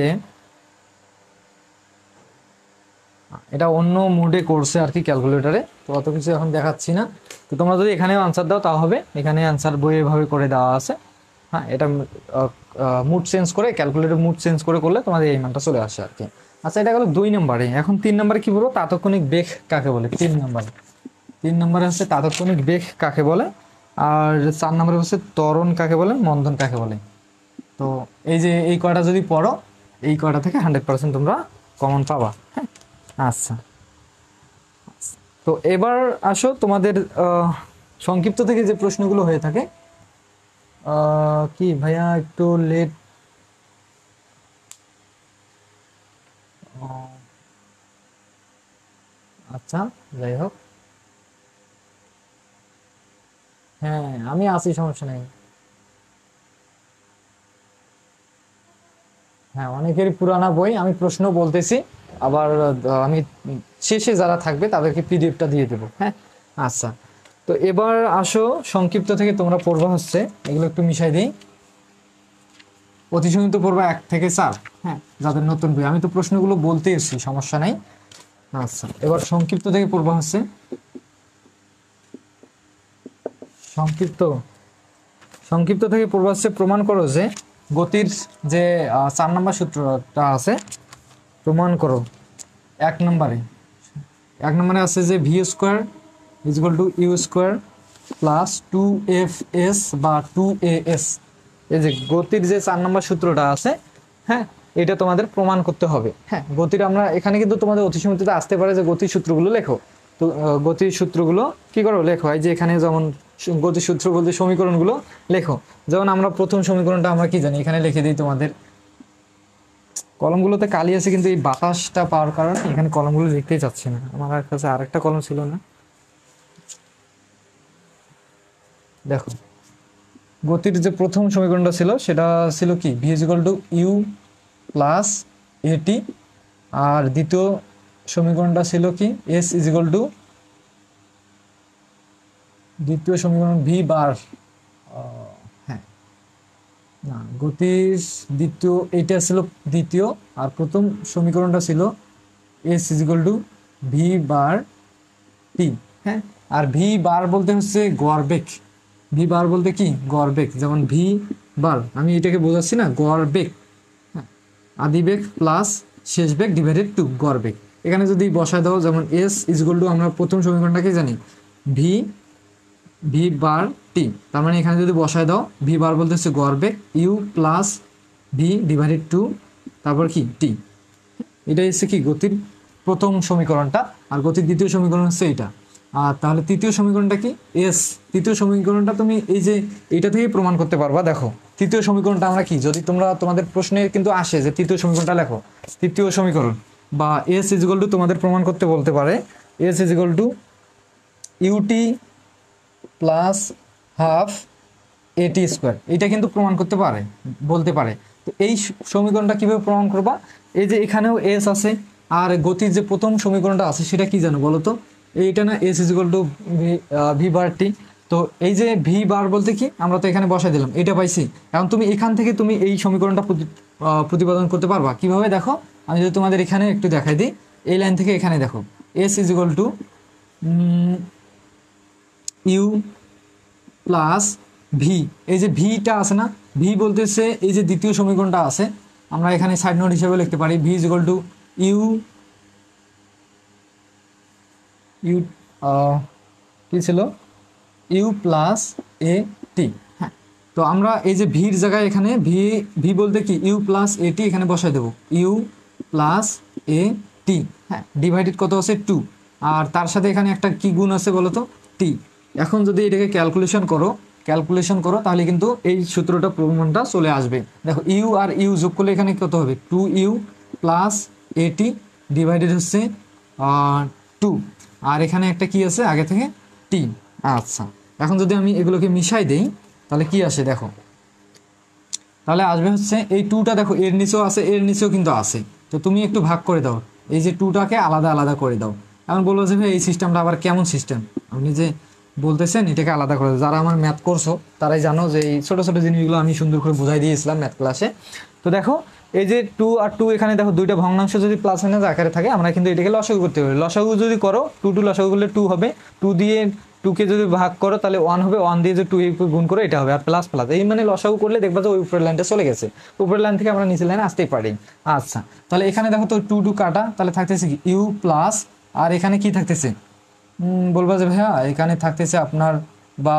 এটা অন্য মোডে করছে আর কি ক্যালকুলেটরে, তো অত কিছু এখন দেখাচ্ছি না। তো তোমরা যদি এখানেও আনসার দাও তাও হবে, এখানে আনসার বই এভাবে করে দেওয়া আছে। হ্যাঁ, এটা মুড চেঞ্জ করে, ক্যালকুলেটর মুড চেঞ্জ করে করলে তোমাদের এই মানটা চলে আসে আর কি। আচ্ছা, এটা গেল 2 নম্বরে। এখন 3 নম্বরে কি বলবো, তাৎক্ষণিক বেগ কাকে বলে। 3 নম্বরে হচ্ছে তাৎক্ষণিক বেগ কাকে বলে, আর 4 নম্বরে হচ্ছে ত্বরণ কাকে বলে, মন্দন কাকে বলে। তো এই যে এই কয়টা যদি পড়ো, এই কয়টা থেকে 100% তোমরা কমন পাবা। হ্যাঁ, আচ্ছা, তো এবার আসো তোমাদের সংক্ষিপ্ত থেকে যে প্রশ্নগুলো হয়ে থাকে। কি ভাইয়া একটু লেট, আচ্ছা যাই হোক, হ্যাঁ আমি আছি, সমস্যা নেই। হ্যাঁ, অনেকেরই পুরানা বই, আমি প্রশ্ন বলতেছি, আবার আমি শেষে যারা থাকবে তাদেরকে পিডিএফটা দিয়ে দেবো। হ্যাঁ, আচ্ছা, তো এবার আসো সংক্ষিপ্ত থেকে তোমরা পড়বা হচ্ছে, এগুলো একটু মিশাই দিই। অতি সংক্ষিপ্ত পড়বা 1 থেকে 4, হ্যাঁ, যাদের নতুন বই, আমি তো প্রশ্নগুলো বলতে এসেছি, সমস্যা নাই। আচ্ছা, এবার সংক্ষিপ্ত থেকে পড়বা হচ্ছে, সংক্ষিপ্ত সংক্ষিপ্ত থেকে পড়বা হচ্ছে, প্রমাণ করো যে গতির যে 4 নম্বর সূত্রটা আছে, প্রমাণ করো। 1 নম্বরে আছে যে V square is equal to U square plus 2fs বা 2as, এই যে গতির যে 4 নম্বর সূত্রটা আছে, হ্যাঁ, এটা তোমাদের প্রমাণ করতে হবে। হ্যাঁ, গতির আমরা এখানে কিন্তু তোমাদের অতিসীমিততে আসতে পারে যে গতির সূত্রগুলো লেখো, তো গতির সূত্রগুলো কি করো লেখো, এই যে এখানে যেমন গতির সূত্র বলতে সমীকরণগুলো লেখো। যেমন আমরা প্রথম সমীকরণটা আমরা কি জানি, এখানে লিখে দিই তোমাদের, কলমগুলোতে কালি আছে কিন্তু এই বাতাসটা পাওয়ার কারণে এখানে কলমগুলো লিখতেই চাচ্ছি না, আমার কাছে আরেকটা কলম ছিল না। দেখো, গতির যে প্রথম সমীকরণটা ছিল সেটা ছিল কি, V is equal to U plus A T, আর দ্বিতীয় সমীকরণটা ছিল কি, এস ইজ ইকুয়াল টু, দ্বিতীয় সমীকরণ ভি বার, হ্যাঁ না, গতির দ্বিতীয় এইটা ছিল দ্বিতীয়, আর প্রথম সমীকরণটা ছিল S is equal to V bar T. হ্যাঁ, আর ভি বার বলতে হচ্ছে গড় বেগ, ভি বার বলতে কি গড় বেগ, যেমন ভি বার আমি এটাকে বোঝাচ্ছি না, গড় বেগ, হ্যাঁ, আদি বেগ প্লাস শেষ বেগ ডিভাইডেড টু গড় বেগ। এখানে যদি বসায় দাও, যেমন এস ইজ ইকুয়াল টু, আমরা প্রথম সমীকরণটাকে জানি ভি ভি বার টি, তার মানে এখানে যদি বসায় দাও, ভি বার বলতে হচ্ছে গড় বেগ, U plus V divided to তারপর কি টি। এটা হচ্ছে কি গতির প্রথম সমীকরণটা, আর গতির দ্বিতীয় সমীকরণ হচ্ছে এইটা। আর তাহলে তৃতীয় সমীকরণটা কি এস। তৃতীয় সমীকরণটা তুমি এই যে এইটা থেকেই প্রমাণ করতে পারবা। দেখো তৃতীয় সমীকরণটা আমরা কি, যদি তোমাদের প্রশ্নে কিন্তু আসে যে তৃতীয় সমীকরণটা লেখো, তৃতীয় সমীকরণ বা এস ইজিক্যাল টু তোমাদের প্রমাণ করতে বলতে পারে S is equal to UT plus half A T square. এটা কিন্তু প্রমাণ করতে পারে, বলতে পারে। তো এই সমীকরণটা কিভাবে প্রমাণ করবা, এই যে এখানেও এস আছে, আর গতির যে প্রথম সমীকরণটা আছে সেটা কি জানো বলো তো, এইটা না S is equal to V bar T. তো এই যে ভি বার বলতে কি, আমরা তো এখানে বসাই দিলাম, এটা পাইছি। এখন তুমি এখান থেকে তুমি এই সমীকরণটা প্রতিপাদন করতে পারবা কিভাবে, দেখো আমি যদি তোমাদের এখানে একটু দেখাই দিই, এই লাইন থেকে এখানে দেখো S is equal to U plus V. এই যে ভিটা আছে না, ভি বলতেছে এই যে দ্বিতীয় সমীকরণটা আছে, আমরা এখানে সাইড নোট হিসেবে লিখতে পারি V is equal to U U কি ছিল ইউ প্লাস এ টি। হ্যাঁ, তো আমরা এই যে ভির জায়গায় এখানে ভি বলতে কি ইউ প্লাস এ টি এখানে বসাই দেবো, ইউ প্লাস এ টি। হ্যাঁ, ডিভাইডেড কত আছে 2, আর তার সাথে এখানে একটা কি গুণ আছে বলো তো, টি। এখন যদি এটাকে ক্যালকুলেশন করো তাহলে কিন্তু এই সূত্রটা প্রমাণটা চলে আসবে। দেখো ইউ আর ইউ যোগ করলে এখানে কত হবে, 2u প্লাস এটি ডিভাইডেড হচ্ছে 2, আর এখানে একটা কি আছে আগে থেকে টি। আচ্ছা, এখন যদি আমি এগুলোকে মিশাই দেই তাহলে কি আসে দেখো, তাহলে আসবে হচ্ছে এই 2টা, দেখো এর নিচেও আছে এর নিচেও কিন্তু আছে, তো তুমি একটু ভাগ করে দাও, এই যে 2টাকে আলাদা আলাদা করে দাও। এখন বলবো যে ভাই এই সিস্টেমটা আবার কেমন সিস্টেম, আপনি যে বলতেছেন এটাকে আলাদা করে দাও। যারা আমার ম্যাথ করছো তারাই জানো যে এই ছোটো ছোটো জিনিসগুলো আমি সুন্দর করে বুঝাই দিয়েছিলাম ম্যাথ ক্লাসে। তো দেখো এই যে 2 আর 2 এখানে দেখো দুইটা ভগ্নাংশ যদি প্লাস মাইনাস আকারে থাকে, আমরা কিন্তু এটাকে লসাগু করতে পারি। লসাগু যদি করো 2 লসাগু করলে 2 হবে, 2 দিয়ে 2কে যদি ভাগ করো তাহলে 1 হবে, 1 দিয়ে যে 2 গুণ করো এটা হবে, আর প্লাস প্লাস এই মানে লসাগু করলে দেখবা যে ওই উপরের লাইনটা চলে গেছে, উপরের লাইন থেকে আমরা নিচের লাইনে আসতেই পারি। আচ্ছা, তাহলে এখানে দেখো তো 2 কাটা, তাহলে থাকতেছে কি ইউ প্লাস, আর এখানে কি থাকতেছে বলবা যে ভাইয়া এখানে থাকতেছে আপনার, বা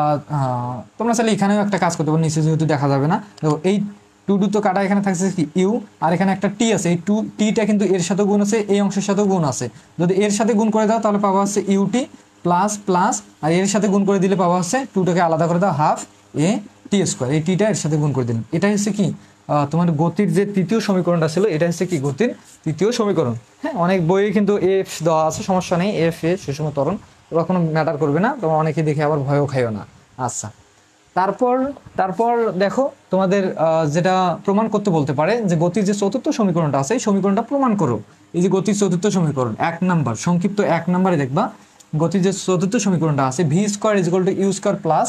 তোমরা চাইলে এখানেও একটা কাজ করতে পারো, নিচে যেহেতু দেখা যাবে না। দেখো এই 2 তো কাটা, এখানে থাকছে কি ইউ, আর এখানে একটা টি আছে, এই টিটা কিন্তু এর সাথে গুণ আছে, এই অংশের সাথেও গুণ আছে। যদি এর সাথে গুণ করে দাও তাহলে পাওয়া হচ্ছে ইউটি প্লাস প্লাস, আর এর সাথে গুণ করে দিলে পাওয়া হচ্ছে 2টাকে আলাদা করে দাও হাফ এ টি স্কোয়ার, এই টিটা এর সাথে গুণ করে দিলাম। এটা হচ্ছে কি তোমার গতির যে তৃতীয় সমীকরণটা ছিল, এটা হচ্ছে কি গতির তৃতীয় সমীকরণ। হ্যাঁ, অনেক বইয়ে কিন্তু এফ দেওয়া আছে, সমস্যা নেই, এফ এ সুষম ত্বরণ, ওরা কোনো ম্যাটার করবে না, তোমরা অনেকে দেখে আবার ভয়ও খাইও না। আচ্ছা, তারপর দেখো তোমাদের যেটা প্রমাণ করতে বলতে পারে যে গতির যে চতুর্থ সমীকরণটা আছে এই সমীকরণটা প্রমাণ করো। এই যে গতির চতুর্থ সমীকরণ 1 নাম্বার, সংক্ষিপ্ত 1 নাম্বারে দেখবা গতির যে চতুর্থ সমীকরণটা আছে V square is equal to U square plus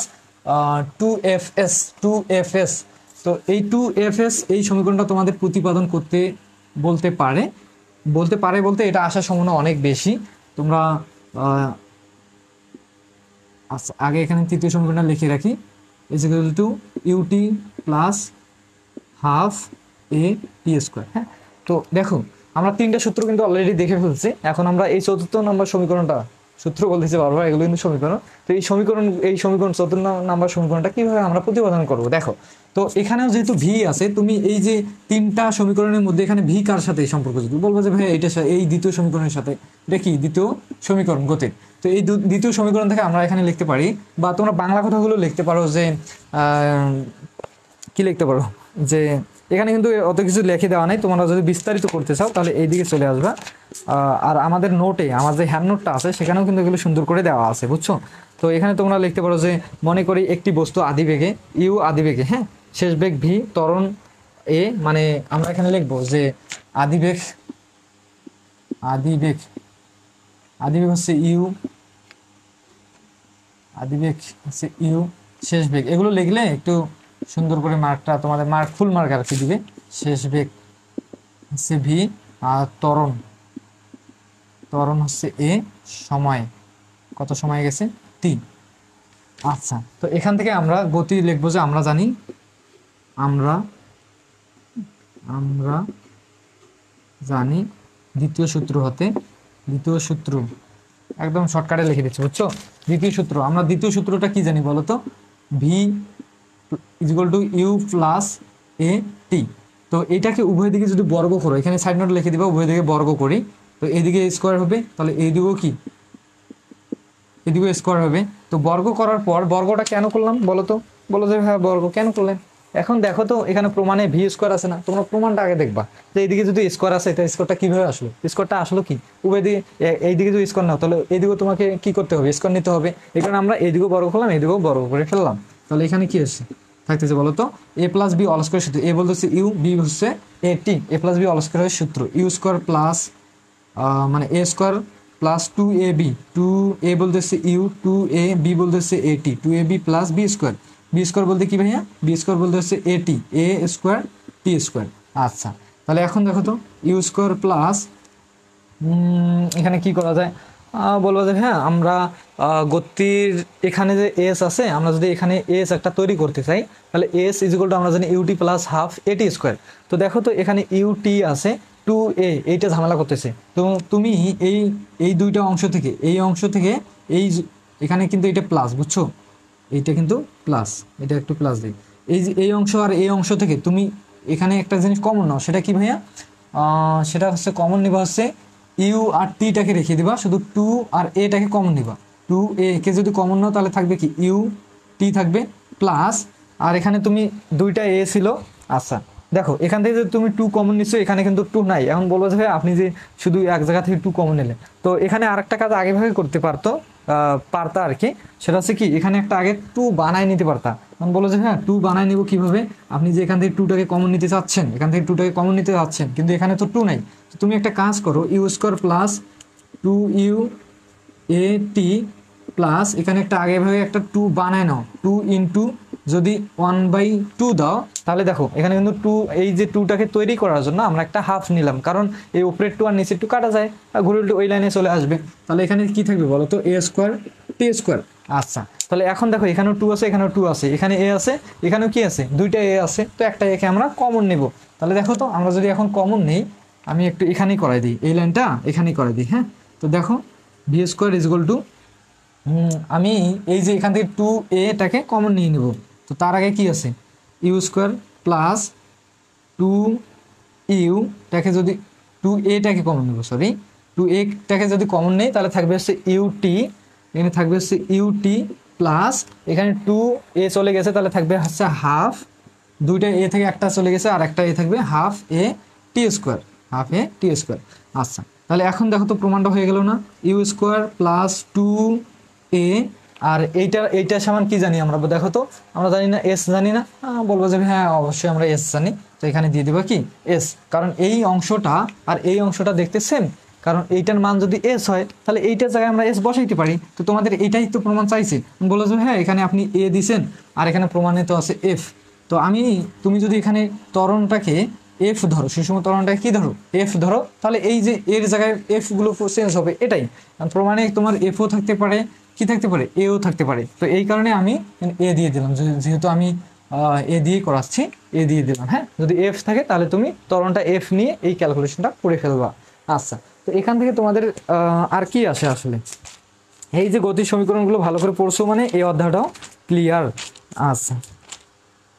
2fs। তো এই 2fs এই সমীকরণটা তোমাদের প্রতিপাদন করতে বলতে পারে বলতে এটা আসার সম্ভাবনা অনেক বেশি। তোমরা আচ্ছা, আগে এখানে তৃতীয় সমীকরণটা লিখে রাখি, is equal to UT plus half A T square. হ্যাঁ, তো দেখো আমরা 3টা সূত্র কিন্তু অলরেডি দেখে ফেলছি, এখন আমরা এই চতুর্থ নম্বর সমীকরণটা সূত্র বলতেছি বারবার, এগুলো কিন্তু সমীকরণ। তো এই সমীকরণ চতুর্থ নাম্বার সমীকরণটা কিভাবে আমরা প্রতিপাদন করবো দেখো। তো এখানেও যেহেতু ভি আছে, তুমি এই যে 3টা সমীকরণের মধ্যে এখানে ভি কার সাথে সম্পর্ক যদি বলবো যে ভাই এটা এই দ্বিতীয় সমীকরণের সাথে, এটা কি দ্বিতীয় সমীকরণ গতির। তো এই দ্বিতীয় সমীকরণ থেকে আমরা এখানে লিখতে পারি, বা তোমরা বাংলা কথাগুলো লিখতে পারো যে কি লিখতে পারো, যে এখানে কিন্তু অত কিছু লিখে দেওয়া নাই, তোমরা যদি বিস্তারিত করতে চাও তাহলে এই দিকে চলে আসবা। আর আমাদের নোটে, আমার যে হ্যান্ড নোটটা আছে সেখানেও কিন্তু এগুলো সুন্দর করে দেওয়া আছে, বুঝছো। তো এখানে তোমরা লিখতে পারো যে মনে করি একটি বস্তু আদিবেগে ইউ আদিবেগে, হ্যাঁ, শেষ বেগ ভি, ত্বরণ এ, মানে আমরা এখানে লিখবো যে আদিবেগ হচ্ছে ইউ, আদিবেগ হচ্ছে ইউ, শেষ বেগ, এগুলো লিখলে একটু সুন্দর করে মার্কটা তোমাদের ফুল মার্ক আর কি দিবে। শেষ বেগ হচ্ছে ভি, আর ত্বরণ হচ্ছে এ, সময় কত সময় গেছে টি। আচ্ছা, তো এখান থেকে আমরা গতি লিখবো যে আমরা জানি দ্বিতীয় সূত্র একদম শর্টকাটে লিখে দিচ্ছি, বুঝছো। আমরা দ্বিতীয় সূত্রটা কি জানি বলো তো, V is equal to U plus A T. তো এটাকে উভয় দিকে যদি বর্গ করো, এখানে সাইড নোট লিখে দিবা, উভয় দিকে বর্গ করি, তো এদিকে স্কোয়ার হবে, তাহলে এইদিকেও কি, এদিকেও স্কোয়ার হবে। তো বর্গ করার পর বর্গটা কেন করলাম বলো তো, বলো যে হ্যাঁ বর্গ কেন করলেন। এখন দেখো তো এখানে প্রমাণে ভি স্কোয়ার আছে না, তোমরা প্রমাণটা আগে দেখবা যে এইদিকে যদি স্কোয়ার আছে, এটা স্কোয়ারটা কিভাবে আসলো, স্কোয়ারটা আসলো কি, উভয় দিকে এইদিকে যদি স্কোয়ার নাও তাহলে এইদিকেও তোমাকে কি করতে হবে, স্কোয়ার নিতে হবে। এই কারণে আমরা এইদিকেও বর্গ করলাম, এইদিকেও বর্গ করে ফেললাম। তাহলে এখানে কি হচ্ছে থাকতেছে বলো তো, এ প্লাস বি অল স্কোয়ার সূত্র, এ বলতেছে ইউ, বি হচ্ছে এ টি, এ প্লাস বি অল স্কোয়ার সূত্র ইউ স্কোয়ার প্লাস মানে এ স্কোয়ার প্লাস 2ab, 2a বলতেছে ইউ, 2ab বলতেছে এটি, 2ab plus B square, B square বলতে কি ভাইয়া, বি স্কোয়ার বলতে হচ্ছে এটি, এ স্কোয়ার টি স্কোয়ার। আচ্ছা, তাহলে এখন দেখো তো ইউ স্কোয়ার প্লাস এখানে কি করা যায়, বলবো যে হ্যাঁ আমরা গতির এখানে যে এস আছে, আমরা যদি এখানে এস একটা তৈরি করতে চাই তাহলে এস ইজিক্যাল টু আমরা জানি UT plus half A T square. তো দেখো তো এখানে ইউটি আছে 2a, এইটা ঝামেলা করতেছে। তো তুমি এই এই দুইটা অংশ থেকে, এই অংশ থেকে এই এখানে কিন্তু এটা প্লাস, বুঝছো, এইটা কিন্তু প্লাস, এটা একটু প্লাস দিই, এই যে এই অংশ আর এই অংশ থেকে তুমি এখানে একটা জিনিস কমন নাও, সেটা কি ভাইয়া, সেটা হচ্ছে কমন নিবা হচ্ছে ইউ আর টিটাকে রেখে দিবা, শুধু 2 আর এটাকে কমন নিবা, 2a কে যদি কমন নাও তাহলে থাকবে কি ইউ টি থাকবে প্লাস, আর এখানে তুমি দুইটা এ ছিল। আচ্ছা দেখো এখান থেকে যদি তুমি 2 কমন নিচ্ছ, এখানে কিন্তু 2 নাই, এখন বলবো যে ভাই আপনি যে শুধু এক জায়গা থেকে 2 কমন নিলে, তো এখানে আরেকটা কাজ আগে ভাগে করতে পারতা আর কি, সেটা হচ্ছে কি এখানে একটা আগে 2 বানাই নিতে পারতা। আমি বলো যে হ্যাঁ 2 বানাই নিব কিভাবে, আপনি যে এখান থেকে 2টাকে কমন নিতে চাচ্ছেন, এখান থেকে 2টাকে কমন নিতে চাচ্ছেন, কিন্তু এখানে তো 2 নাই, তো তুমি একটা কাজ করো, U square plus 2u A T plus এখানে একটা আগে ভাগে একটা 2 বানায় নাও, 2 ইন্টু যদি 1/2 দাও, তাহলে দেখো এখানে কিন্তু 2, এই যে 2টাকে তৈরি করার জন্য আমরা একটা হাফ নিলাম, কারণ এই উপরের 2 আর নিচের 2 কাটা যায়, আর ঘুরে উল্টে ওই লাইনে চলে আসবে। তাহলে এখানে কি থাকবে বলো তো, এ স্কোয়ার টি স্কোয়ার। আচ্ছা, তাহলে এখন দেখো এখানেও 2 আছে, এখানেও 2 আছে, এখানে এ আছে, এখানেও কি আছে, দুইটা এ আছে, তো একটা একে আমরা কমন নেব। তাহলে দেখো তো আমরা যদি এখন কমন নেই, আমি একটু এখানেই করাই দিই, এই লাইনটা এখানেই করাই দিই, হ্যাঁ। তো দেখো V square is equal two, আমি এই যে এখান থেকে 2a-টাকে কমন নিয়ে নেব, তো তার আগে কি আছে, ইউ স্কোয়ার প্লাস 2u-টাকে যদি 2a-টাকে কমন নেব, সরি 2a-টাকে যদি কমন নেই তাহলে থাকবে হচ্ছে ইউটি, এখানে থাকবে হচ্ছে ইউটি প্লাস এখানে 2a চলে গেছে, তাহলে থাকবে হচ্ছে হাফ, দুইটা এ থেকে একটা চলে গেছে আর একটা এ থাকবে হাফ এ টি স্কোয়ার, হাফ এ টি স্কোয়ার। আচ্ছা, তাহলে এখন দেখো তো প্রমাণটা হয়ে গেল না, ইউ স্কোয়ার প্লাস 2a, আর এইটার সমান কি জানি আমরা, দেখো তো আমরা জানি না, এস জানি না, বলবো যে হ্যাঁ অবশ্যই আমরা এস জানি, তো এখানে দিয়ে দেবো কি এস, কারণ এই অংশটা আর এই অংশটা দেখতে সেম, কারণ এইটার মান যদি এস হয় তাহলে এইটার জায়গায় আমরা এস বসাইতে পারি। তো তোমাদের এইটাই তো প্রমাণ চাইছে, বলো যে হ্যাঁ এখানে আপনি এ দিছেন আর এখানে প্রমাণে তো আছে এফ, তো তুমি যদি এখানে ত্বরণটাকে এফ ধরো, সুষম ত্বরণটাকে কি ধরো, এফ ধরো, তাহলে এই যে এর জায়গায় এফ গুলো চেঞ্জ হবে, এটাই প্রমাণে তোমার এফও থাকতে পারে, কি থাকতে পারে, এও থাকতে পারে। তো এই কারণে আমি এ দিয়ে দিলাম, যেহেতু আমি এ দিয়ে করাচ্ছি, এ দিয়ে দিলাম। হ্যাঁ, যদি এফ থাকে তাহলে তুমি ত্বরণটা এফ নিয়ে এই ক্যালকুলেশনটা করে ফেলবা। আচ্ছা, তো এখান থেকে তোমাদের আর কি আসে আসলে, এই যে গতির সমীকরণগুলো ভালো করে পড়ছো মানে এই অধ্যায়টাও ক্লিয়ার। আচ্ছা,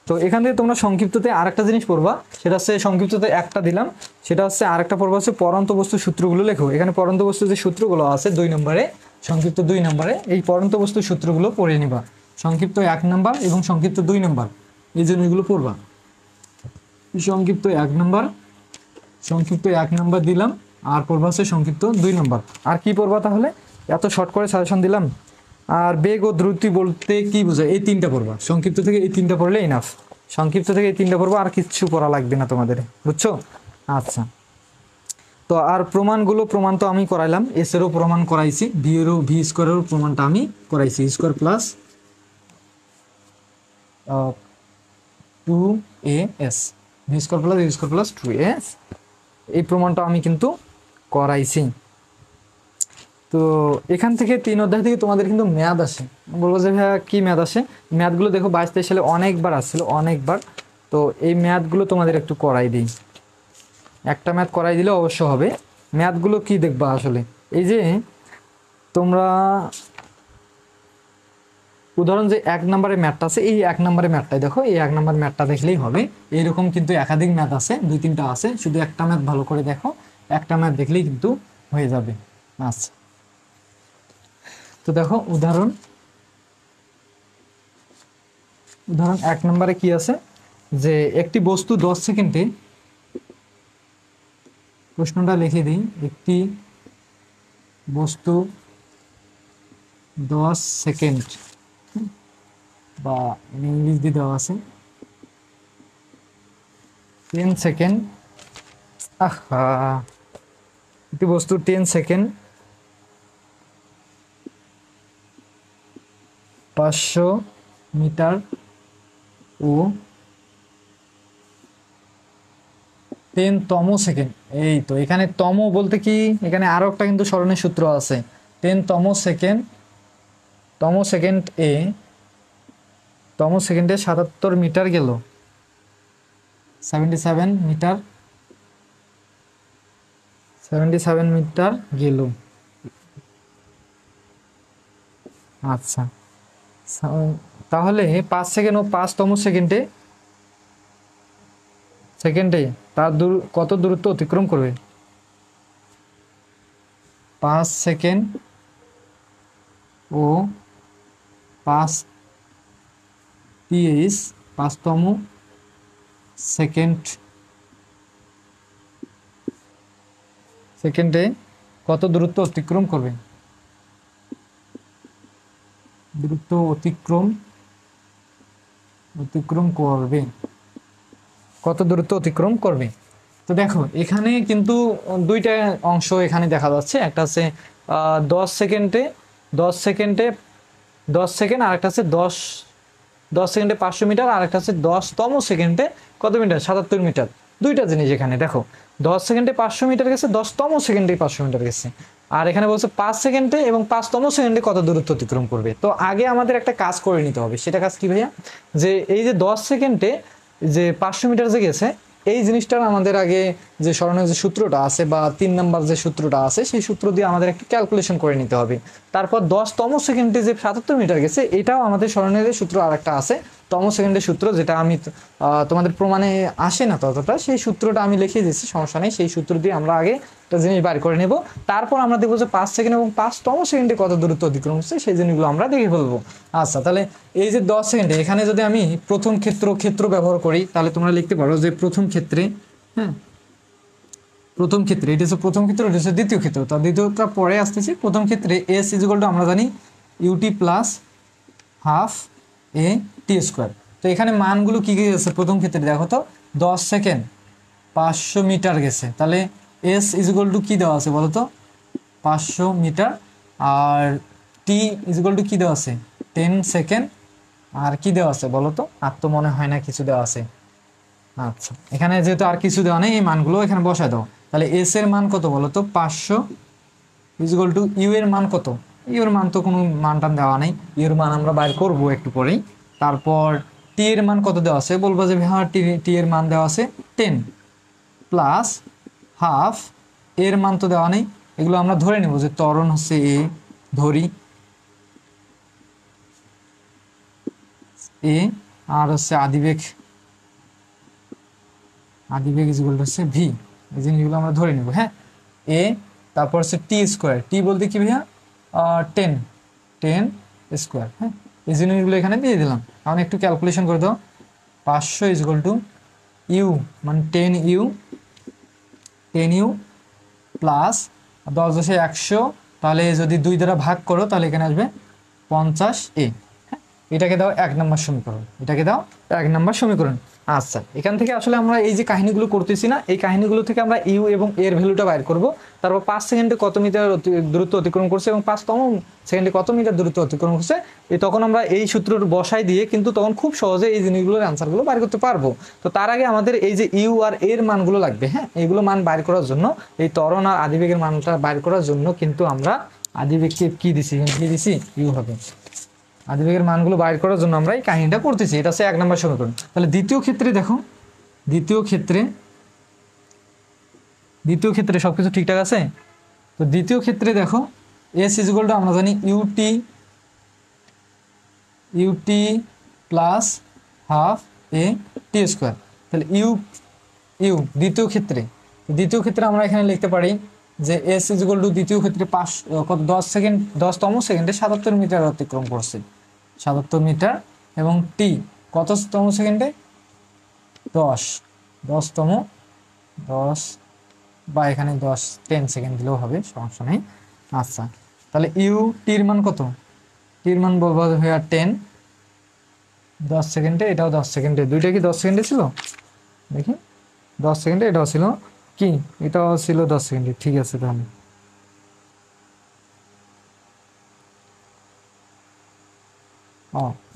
তো এখান থেকে তোমরা সংক্ষিপ্ততে আরেকটা জিনিস পড়বা, সেটা হচ্ছে সংক্ষিপ্ততে একটা দিলাম, সেটা হচ্ছে আরেকটা পড়বা হচ্ছে পরন্ত বস্তু সূত্রগুলো লেখো। এখানে পরন্ত বস্তু যে সূত্রগুলো আছে 2 নম্বরে, সংক্ষিপ্ত 2 নম্বরে এই পরন্ত বস্তু সূত্রগুলো পড়ে নিবা, সংক্ষিপ্ত 1 নম্বর এবং সংক্ষিপ্ত 2 নম্বর, এই জন্য এগুলো পড়বা। সংক্ষিপ্ত 1 নম্বর, সংক্ষিপ্ত 1 নম্বর দিলাম, আর পড়বা হচ্ছে সংক্ষিপ্ত 2 নম্বর। আর কি পড়বা তাহলে, এত শর্ট করে সাজেশন দিলাম। আর বেগ ও দ্রুতি বলতে কি বোঝায়, এই 3টা পড়বা, সংক্ষিপ্ত থেকে এই 3টা পড়লে ইনাফ, সংক্ষিপ্ত থেকে এই 3টা পড়বা, আর কিচ্ছু পড়া লাগবে না তোমাদের, বুঝছো। আচ্ছা, তো আর প্রমাণ তো আমি করাইলাম, এস এরও প্রমাণ করাইছি, ভি এরও, ভি স্কোয়ারেরও প্রমাণটা আমি করাইছি, square plus 2as, V square plus A square plus 2as, এই প্রমাণটা আমি কিন্তু করাইছি। তো এখান থেকে 3 অধ্যায় থেকে তোমাদের কিন্তু ম্যাথ আসে, বলবো যে ভাইয়া কি ম্যাথ আসে, ম্যাথগুলো দেখো 22-23 সালে অনেকবার আসছিল, অনেকবার। তো এই ম্যাথগুলো তোমাদের একটু করাই দিই, একটা ম্যাথ করাই দিলে অবশ্য হবে। ম্যাথগুলো কি দেখবা আসলে, এই যে তোমরা উদাহরণ যে 1 নম্বরের ম্যাথটা আছে, এই 1 নম্বরের ম্যাথটাই দেখো, এই 1 নম্বর ম্যাথটা দেখলেই হবে। এরকম কিন্তু একাধিক ম্যাথ আছে, 2-3টা আছে, শুধু একটা ম্যাথ ভালো করে দেখো, একটা ম্যাথ দেখলেই কিন্তু হয়ে যাবে। আচ্ছা, তো দেখো উদাহরণ 1 নম্বরে কি আছে, যে একটি বস্তু 10 সেকেন্ডে, প্রশ্নটা লিখে দিই, একটি বস্তু 10 সেকেন্ড, বা ইংলিশ দিয়ে দেওয়া আছে 10 সেকেন্ড, আহা, একটি বস্তু 10 সেকেন্ড 500 মিটার ও 10তম সেকেন্ড। এই তো এখানে তম বলতে কি, এখানে আরো একটা কিন্তু স্মরণের সূত্র আছে, 10তম সেকেন্ড, তম সেকেন্ড এ, তম সেকেন্ডে 77 মিটার গেল, 77 মিটার, 77 মিটার গেল। আচ্ছা, তাহলে 5 সেকেন্ড ও 5তম সেকেন্ডে তার কত দূরত্ব অতিক্রম করবে? 5 সেকেন্ড ও 5তম সেকেন্ডে কত দূরত্ব অতিক্রম করবে? দূরত্ব অতিক্রম করবে, কত দূরত্ব অতিক্রম করবে? তো দেখো এখানে কিন্তু দুইটা অংশ এখানে দেখা যাচ্ছে, একটা আছে 10 সেকেন্ডে 10 সেকেন্ডে 10 সেকেন্ড, আর একটা আছে 10 সেকেন্ডে 500 মিটার, আর একটা আছে 10তম সেকেন্ডে কত মিটার? 77 মিটার। দুইটা জিনিস এখানে দেখো, 10 সেকেন্ডে 500 মিটার গেছে, 10তম সেকেন্ডে 500 মিটার গেছে, আর এখানে বলছে 5 সেকেন্ডে এবং 5তম সেকেন্ডে কত দূরত্ব অতিক্রম করবে। তো আগে আমাদের একটা কাজ করে নিতে হবে, সেটা কাজ কি ভাইয়া, যে এই যে 10 সেকেন্ডে যে 500 মিটার যে গেছে, এই জিনিসটার আমাদের আগে যে স্মরণের যে সূত্রটা আছে, বা 3 নাম্বার যে সূত্রটা আছে, সেই সূত্র দিয়ে আমাদের একটু ক্যালকুলেশন করে নিতে হবে। তারপর 10তম সেকেন্ডে যে 77 মিটার গেছে, এটাও আমাদের স্মরণের সূত্র আর একটা আছে, তম সেকেন্ডের সূত্র, যেটা আমি তোমাদের প্রমাণে আসে না ততটা, সেই সূত্রটা আমি লিখে দিচ্ছি, সমস্যা নেই। সেই সূত্র দিয়ে আমরা আগে একটা জিনিস বাইর করে নেব, তারপর আমরা দেখবো যে 5 সেকেন্ড এবং 5তম সেকেন্ডে কত দূরত্ব অতিক্রম হচ্ছে, সেই জিনিসগুলো আমরা দেখে ফেলবো। আচ্ছা, তাহলে এই যে 10 সেকেন্ডে, এখানে যদি আমি প্রথম ক্ষেত্র ব্যবহার করি, তাহলে তোমরা লিখতে পারো যে প্রথম ক্ষেত্রে, হ্যাঁ, প্রথম ক্ষেত্রে, এটা হচ্ছে প্রথম ক্ষেত্র, এটা হচ্ছে দ্বিতীয় ক্ষেত্র, তার দ্বিতীয়টা পরে আসতেছি। প্রথম ক্ষেত্রে এস ইকুয়াল টু আমরা জানি ইউটি প্লাস হাফ এ টি স্কোয়ার। তো এখানে মানগুলো কি কি গেছে প্রথম ক্ষেত্রে দেখো তো, 10 সেকেন্ড 500 মিটার গেছে, তাহলে এস ইকুয়াল টু কি দেওয়া আছে বলো তো, 500 মিটার, আর টি ইকুয়াল টু কি দেওয়া আছে, 10 সেকেন্ড, আর কি দেওয়া আছে বলো তো, আর তো মনে হয় না কিছু দেওয়া আছে। আচ্ছা, এখানে যেহেতু আর কিছু দেওয়া নেই, এই মানগুলো এখানে বসায় দাও। তাহলে এস এর মান কত বলো তো, 500 ইকুয়াল টু ইউ এর মান কত, ইউ এর মান তো কোনো মান টান দেওয়া নেই, ইউ এর মান আমরা বাইর করবো একটু পরেই। তারপর টি এর মান কত দেওয়া আছে, বলবো যে হ্যাঁ টি এর মান দেওয়া আছে 10 প্লাস হাফ, এর মান তো দেওয়া নেই, এগুলো আমরা ধরে নেব যে ত্বরণ হচ্ছে এ, ধরি এ, আর হচ্ছে আদিবেগ ইকুয়াল হচ্ছে ভি, এই জিনিসগুলো আমরা ধরে নেব। হ্যাঁ, এ, তারপর হচ্ছে টি স্কোয়ার, টি বলতে কি ভাইয়া, 10 স্কোয়ার। হ্যাঁ, এই জিনিসগুলো এখানে দিয়ে দিলাম। এখন একটু ক্যালকুলেশন করে দাও, 500 ইকুয়াল টু ইউ মানে 10 ইউ প্লাস 10 10 100, তাহলে যদি 2 দ্বারা ভাগ করো তাহলে এখানে আসবে 50 এ। এটাকে দাও 1 নম্বর সমীকরণ, এটাকে দাও 1 নম্বর সমীকরণ। আচ্ছা, এখান থেকে আসলে আমরা এই যে কাহিনীগুলো করতেছি না, এই কাহিনীগুলো থেকে আমরা ইউ এবং এর ভ্যালুটা বাইর করব। তারপর 5 সেকেন্ডে কত মিটার দূরত্ব অতিক্রম করছে এবং 5তম সেকেন্ডে কত মিটার দূরত্ব অতিক্রম করছে, তখন আমরা এই সূত্রর বসাই দিয়ে কিন্তু তখন খুব সহজে এই জিনিসগুলোর অ্যান্সারগুলো বাইর করতে পারবো। তো তার আগে আমাদের এই যে ইউ আর এর মানগুলো লাগবে। হ্যাঁ, এইগুলো মান বাইর করার জন্য, এই ত্বরণ আর আদিবেগের মানটা বাইর করার জন্য কিন্তু আমরা আদিবেগকে কি দিছি, ইউ হবে। আদিবেগের মানগুলো বাইর করার জন্য আমরা এই কাহিনীটা করতেছি, এটা হচ্ছে 1 নম্বর সমীকরণ। তাহলে দ্বিতীয় ক্ষেত্রে দেখো, দ্বিতীয় ক্ষেত্রে সবকিছু ঠিকঠাক আছে। তো দ্বিতীয় ক্ষেত্রে দেখো এস ইকুয়াল টু আমরা জানি ইউটি প্লাস হাফ এ টি স্কোয়ার। তাহলে ইউ ইউ দ্বিতীয় ক্ষেত্রে আমরা এখানে লিখতে পারি যে এস ইজ ইকুয়াল টু দ্বিতীয় ক্ষেত্রে কত 10 সেকেন্ডে 77 মিটার অতিক্রম করছে, 77 মিটার, এবং টি কততম সেকেন্ডে 10তম 10 বা এখানে 10 সেকেন্ড দিলেও হবে, সমস্যা নেই। আচ্ছা, তাহলে ইউ টির মান কত? টির মান বলবো ভাইয়া 10, 10 সেকেন্ডে, এটাও 10 সেকেন্ডে, দুইটা কি 10 সেকেন্ডে ছিল? দেখি 10 সেকেন্ডে, এটাও ছিল কি, এটাও ছিল 10 সেকেন্ডে। ঠিক আছে, তাহলে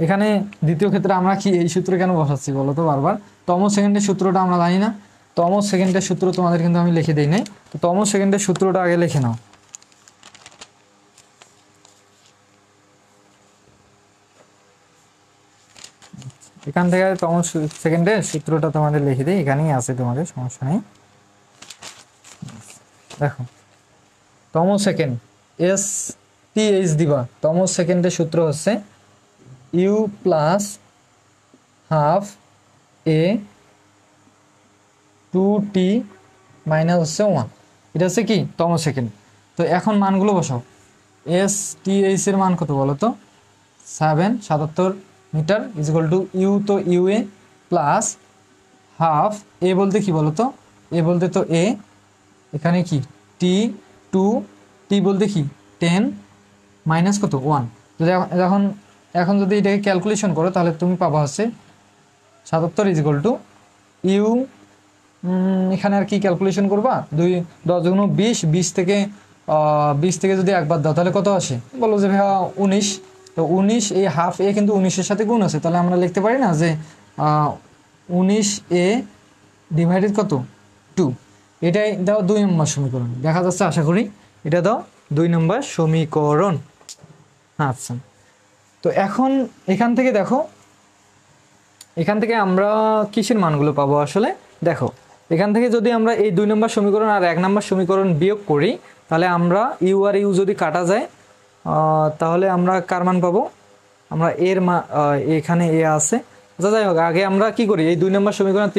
এখানে দ্বিতীয় ক্ষেত্রে আমরা কি এই সূত্র কেন বসাচ্ছি বলো তো বারবার? তম সেকেন্ডের সূত্রটা আমরা জানি না, তম সেকেন্ডের সূত্র তোমাদের কিন্তু আমি লিখে দিই নাই, তো তম সেকেন্ডের সূত্রটা আগে লিখে নাও। এখান থেকে তম সেকেন্ডের সূত্রটা তোমাদের লিখে দিই, এখানেই আছে, তোমাদের সমস্যা নেই। দেখো তম সেকেন্ড এস টি এইচ দিবা, তম সেকেন্ডের সূত্র হচ্ছে U plus half A 2t minus হচ্ছে 1, এটা হচ্ছে কি তম সেকেন্ড। তো এখন মানগুলো বসাও। এস টি এইচ এর মান কত বলো তো? 77 meter is equal to U, তো U A plus half A বলতে কি বলো তো? এ বলতে তো এ, এখানে কি টি 2, টি বলতে কি 10 মাইনাস কত 1। তো এখন যদি এটাকে ক্যালকুলেশন করো তাহলে তুমি পাবা হচ্ছে 77 ইজ ইকুয়াল টু ইউ, এখানে আর কি ক্যালকুলেশন করবা, 10 গুণ 20, 20 থেকে যদি একবার দাও তাহলে কত আসে বলো যে ভাইয়া 19। তো 19, এই হাফ এ কিন্তু 19-এর সাথে গুণ আছে, তাহলে আমরা লিখতে পারি না যে 19a ডিভাইডেড কত 2। এটাই দাও 2 নম্বর সমীকরণ, দেখা যাচ্ছে আশা করি। এটা দাও 2 নম্বর সমীকরণ। আচ্ছা, তো এখন এখান থেকে দেখো, এখান থেকে আমরা কিসের মানগুলো পাবো আসলে? দেখো এখান থেকে যদি আমরা এই 2 নম্বর সমীকরণ আর 1 নম্বর সমীকরণ বিয়োগ করি, তাহলে আমরা ইউ আর ইউ যদি কাটা যায় তাহলে আমরা কার মান পাবো? আমরা এর এখানে এ আছে। আচ্ছা যাই হোক, আগে আমরা কি করি, এই 2 নম্বর সমীকরণ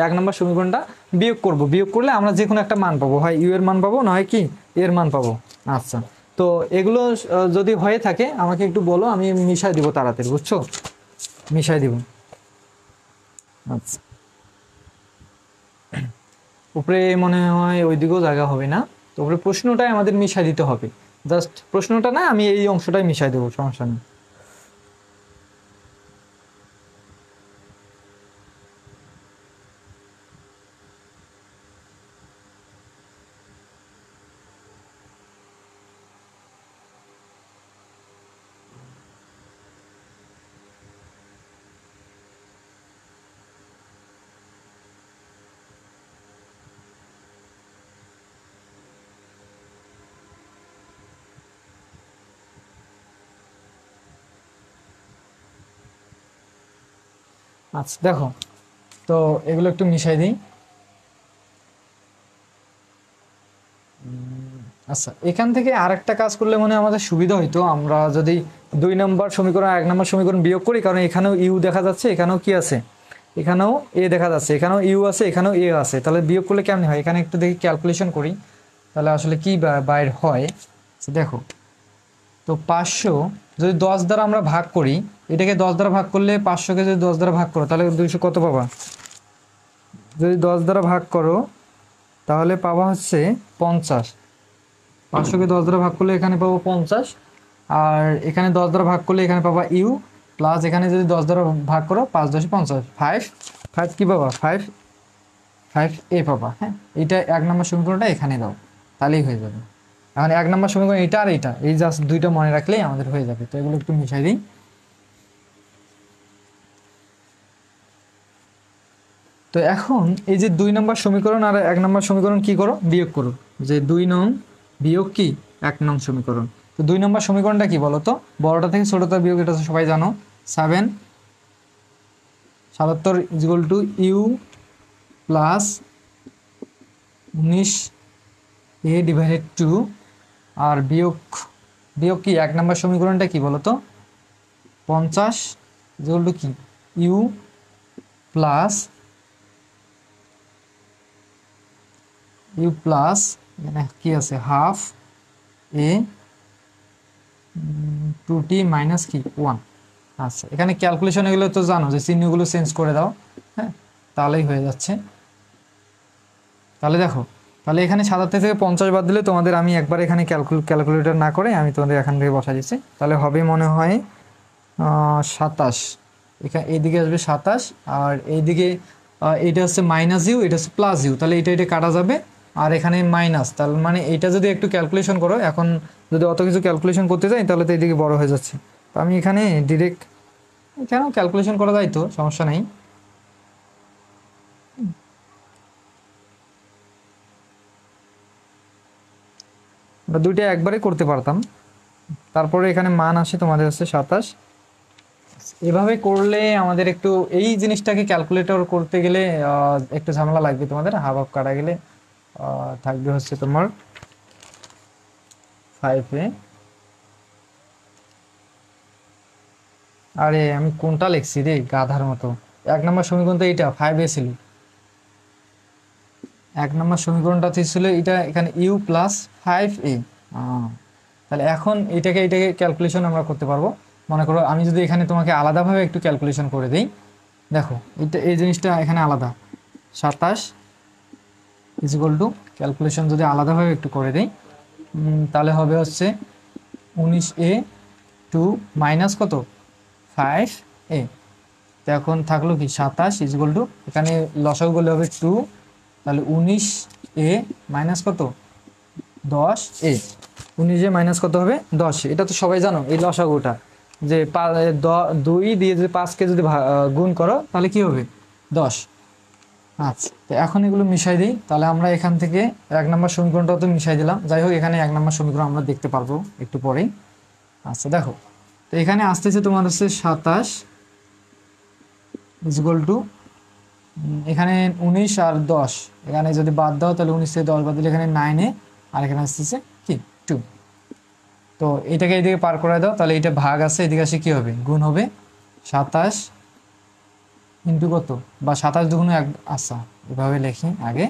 1 নম্বর সমীকরণটা বিয়োগ করব, বিয়োগ করলে আমরা যে কোনো একটা মান পাবো, হয় ইউ এর মান পাবো, না হয় কি এর মান পাবো। আচ্ছা, তো এগুলো যদি হয়ে থাকে আমাকে একটু বলো, আমি মিশাই দিব তাড়াতাড়ি, বুঝছো? মিশাই দিব। আচ্ছা, উপরে মনে হয় ওইদিকেও জায়গা হবে না, তো উপরে প্রশ্নটাই আমাদের মিশাই দিতে হবে। জাস্ট প্রশ্নটা না, আমি এই অংশটাই মিশাই দেবো, সমস্যা নেই। আচ্ছা দেখো, তো এগুলো একটু মিশাই দিই। আচ্ছা, এখান থেকে আরেকটা কাজ করলে মনে হয় আমাদের সুবিধা হইতো, আমরা যদি 2 নম্বর সমীকরণ 1 নম্বর সমীকরণ বিয়োগ করি, কারণ এখানেও ইউ দেখা যাচ্ছে, এখানেও কি আছে, এখানেও এ দেখা যাচ্ছে, এখানেও ইউ আছে, এখানেও এ আছে, তাহলে বিয়োগ করলে কেমন হয়? এখানে একটু দেখি ক্যালকুলেশন করি, তাহলে আসলে কি বাইর হয়। দেখো, তো 500 যদি 10 দ্বারা আমরা ভাগ করি, এটাকে 10 দ্বারা ভাগ করলে, 500কে যদি 10 দ্বারা ভাগ করো তাহলে 200 কত পাবা? যদি 10 দ্বারা ভাগ করো তাহলে পাবা হচ্ছে 50। 500কে 10 দ্বারা ভাগ করলে এখানে পাবো 50, আর এখানে 10 দ্বারা ভাগ করলে এখানে পাবা ইউ, প্লাস এখানে যদি 10 দ্বারা ভাগ করো 5 10 50, 5 কি পাবা? 5 এ পাবা। হ্যাঁ, এটা 1 নম্বর সমীকরণটা এখানে দাও, তাহলেই হয়ে যাবে। এখন 1 নম্বর সমীকরণ এটা আর এটা, এই জাস্ট দুইটা মনে রাখলেই আমাদের হয়ে যাবে। তো এগুলো একটু মিশাই দিই। তো এখন এই যে 2 নম্বর সমীকরণ আর 1 নম্বর সমীকরণ কি করো? বিয়োগ করো। যে 2 নং বিয়োগ কি 1 নং সমীকরণ। তো 2 নম্বর সমীকরণটা কি বলো তো? বড়টা থেকে ছোটটা বিয়োগ, এটা তো সবাই জানো। 77 is equal to U plus 19 A divided 2, আর বিয়োগ কি 1 নম্বর সমীকরণটা কি বলো তো? 50 ইকুয়াল টু কি ইউ প্লাস এখানে কি আছে হাফ এ 2t মাইনাস কি 1। আচ্ছা, এখানে ক্যালকুলেশন এগুলো তো জানো যে চিহ্নগুলো চেঞ্জ করে দাও, হ্যাঁ, তাহলেই হয়ে যাচ্ছে। তাহলে দেখো, তাহলে এখানে 77 থেকে 50 বাদ দিলে তোমাদের আমি একবার এখানে ক্যালকুলেটর না করে আমি তোমাদের এখান থেকে বসা দিচ্ছি। তাহলে হবে মনে হয় 27, এখানে এইদিকে আসবে 27, আর এইদিকে এইটা হচ্ছে মাইনাস ইউ, এটা হচ্ছে প্লাস ইউ, তাহলে এটা কাটা যাবে, আর এখানে মাইনাস, তাহলে মানে এইটা যদি একটু ক্যালকুলেশন করো, এখন যদি অত কিছু ক্যালকুলেশন করতে যাই তাহলে তো এইদিকে বড় হয়ে যাচ্ছে। তো আমি এখানে ডিরেক্ট কেন ক্যালকুলেশন করা যায়, তো সমস্যা নাই। আমরা দুইটা একবারে করতে পারতাম, তারপরে এখানে মান আসে তোমাদের হচ্ছে 27। এভাবে করলে আমাদের একটু এই জিনিসটাকে ক্যালকুলেটর করতে গেলে একটু ঝামেলা লাগবে তোমাদের, হাফ হাফ কাটা গেলে থাকবে হচ্ছে তোমার 5a। আরে আমি কোনটা লিখছি রে গাধার মতো, 1 নম্বর সমীকরণ তো এইটা 5a ছিল, 1 নম্বর সমীকরণটা ছিল এটা, এখানে ইউ প্লাস 5a। তাহলে এখন এটাকে ক্যালকুলেশন আমরা করতে পারবো। মনে করো আমি যদি এখানে তোমাকে আলাদাভাবে একটু ক্যালকুলেশন করে দিই, দেখো এটা এই জিনিসটা এখানে আলাদা, 27 ইকুয়াল টু ক্যালকুলেশন যদি আলাদাভাবে একটু করে দিই, তাহলে হবে হচ্ছে 19a টু মাইনাস কত 5a। তো এখন থাকলো কি 27 ইকুয়াল টু, এখানে লসাগু করলে হবে 2, তাহলে 19a মাইনাস কত 10a, 19a মাইনাস কত হবে 10। এটা তো সবাই জানো এই লসাগুটা, যে 2 দিয়ে যদি 5কে যদি গুণ করো তাহলে কি হবে 10। আচ্ছা, তো এখন এগুলো মিশাই দিই, তাহলে আমরা এখান থেকে 1 নম্বর সমীকরণটাও তো মিশাই দিলাম। যাই হোক, এখানে 1 নম্বর সমীকরণ আমরা দেখতে পারবো একটু পরেই। আচ্ছা দেখো, তো এখানে আসতেছে তোমার হচ্ছে 27 ইকুয়াল টু, এখানে 19 আর 10, এখানে যদি বাদ দাও তাহলে 19 থেকে 10 বাদ দিলে এখানে 9a, আর এখানে আসতেছে কি 2। তো এটাকে এইদিকে পার করে দাও, তাহলে এটা ভাগ আছে, এদিকে আসে কি হবে গুণ হবে, 27 ইন্টু কত, বা 27 দুগুণ 1, আচ্ছা এভাবে লিখি আগে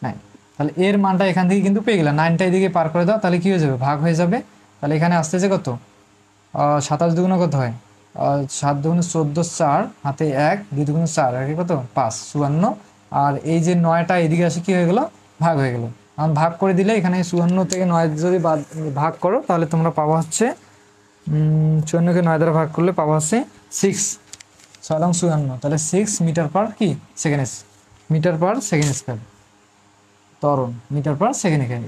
9। তাহলে এর মানটা এখান থেকে কিন্তু পেয়ে গেলাম, 9টা এদিকে পার করে দাও, তাহলে কি হয়ে যাবে ভাগ হয়ে যাবে। তাহলে এখানে আসতেছে কত 27 দুগুণ কত হয়, 7 দুগুণ 14, 4 হাতে 1, 2 দুগুণ 4, আর কত 5, 54। আর এই যে 9টা এদিকে আসে কি হয়ে গেল ভাগ হয়ে গেল। এখন ভাগ করে দিলে এখানে 54 থেকে 9 যদি ভাগ করো তাহলে তোমরা পাবো হচ্ছে 54কে 9 দ্বারা ভাগ করলে পাবো হচ্ছে 6, 6 লং 54, তাহলে 6 মিটার পার কি second, meter per second square, ত্বরণ মিটার পার সেকেন্ড, এখানে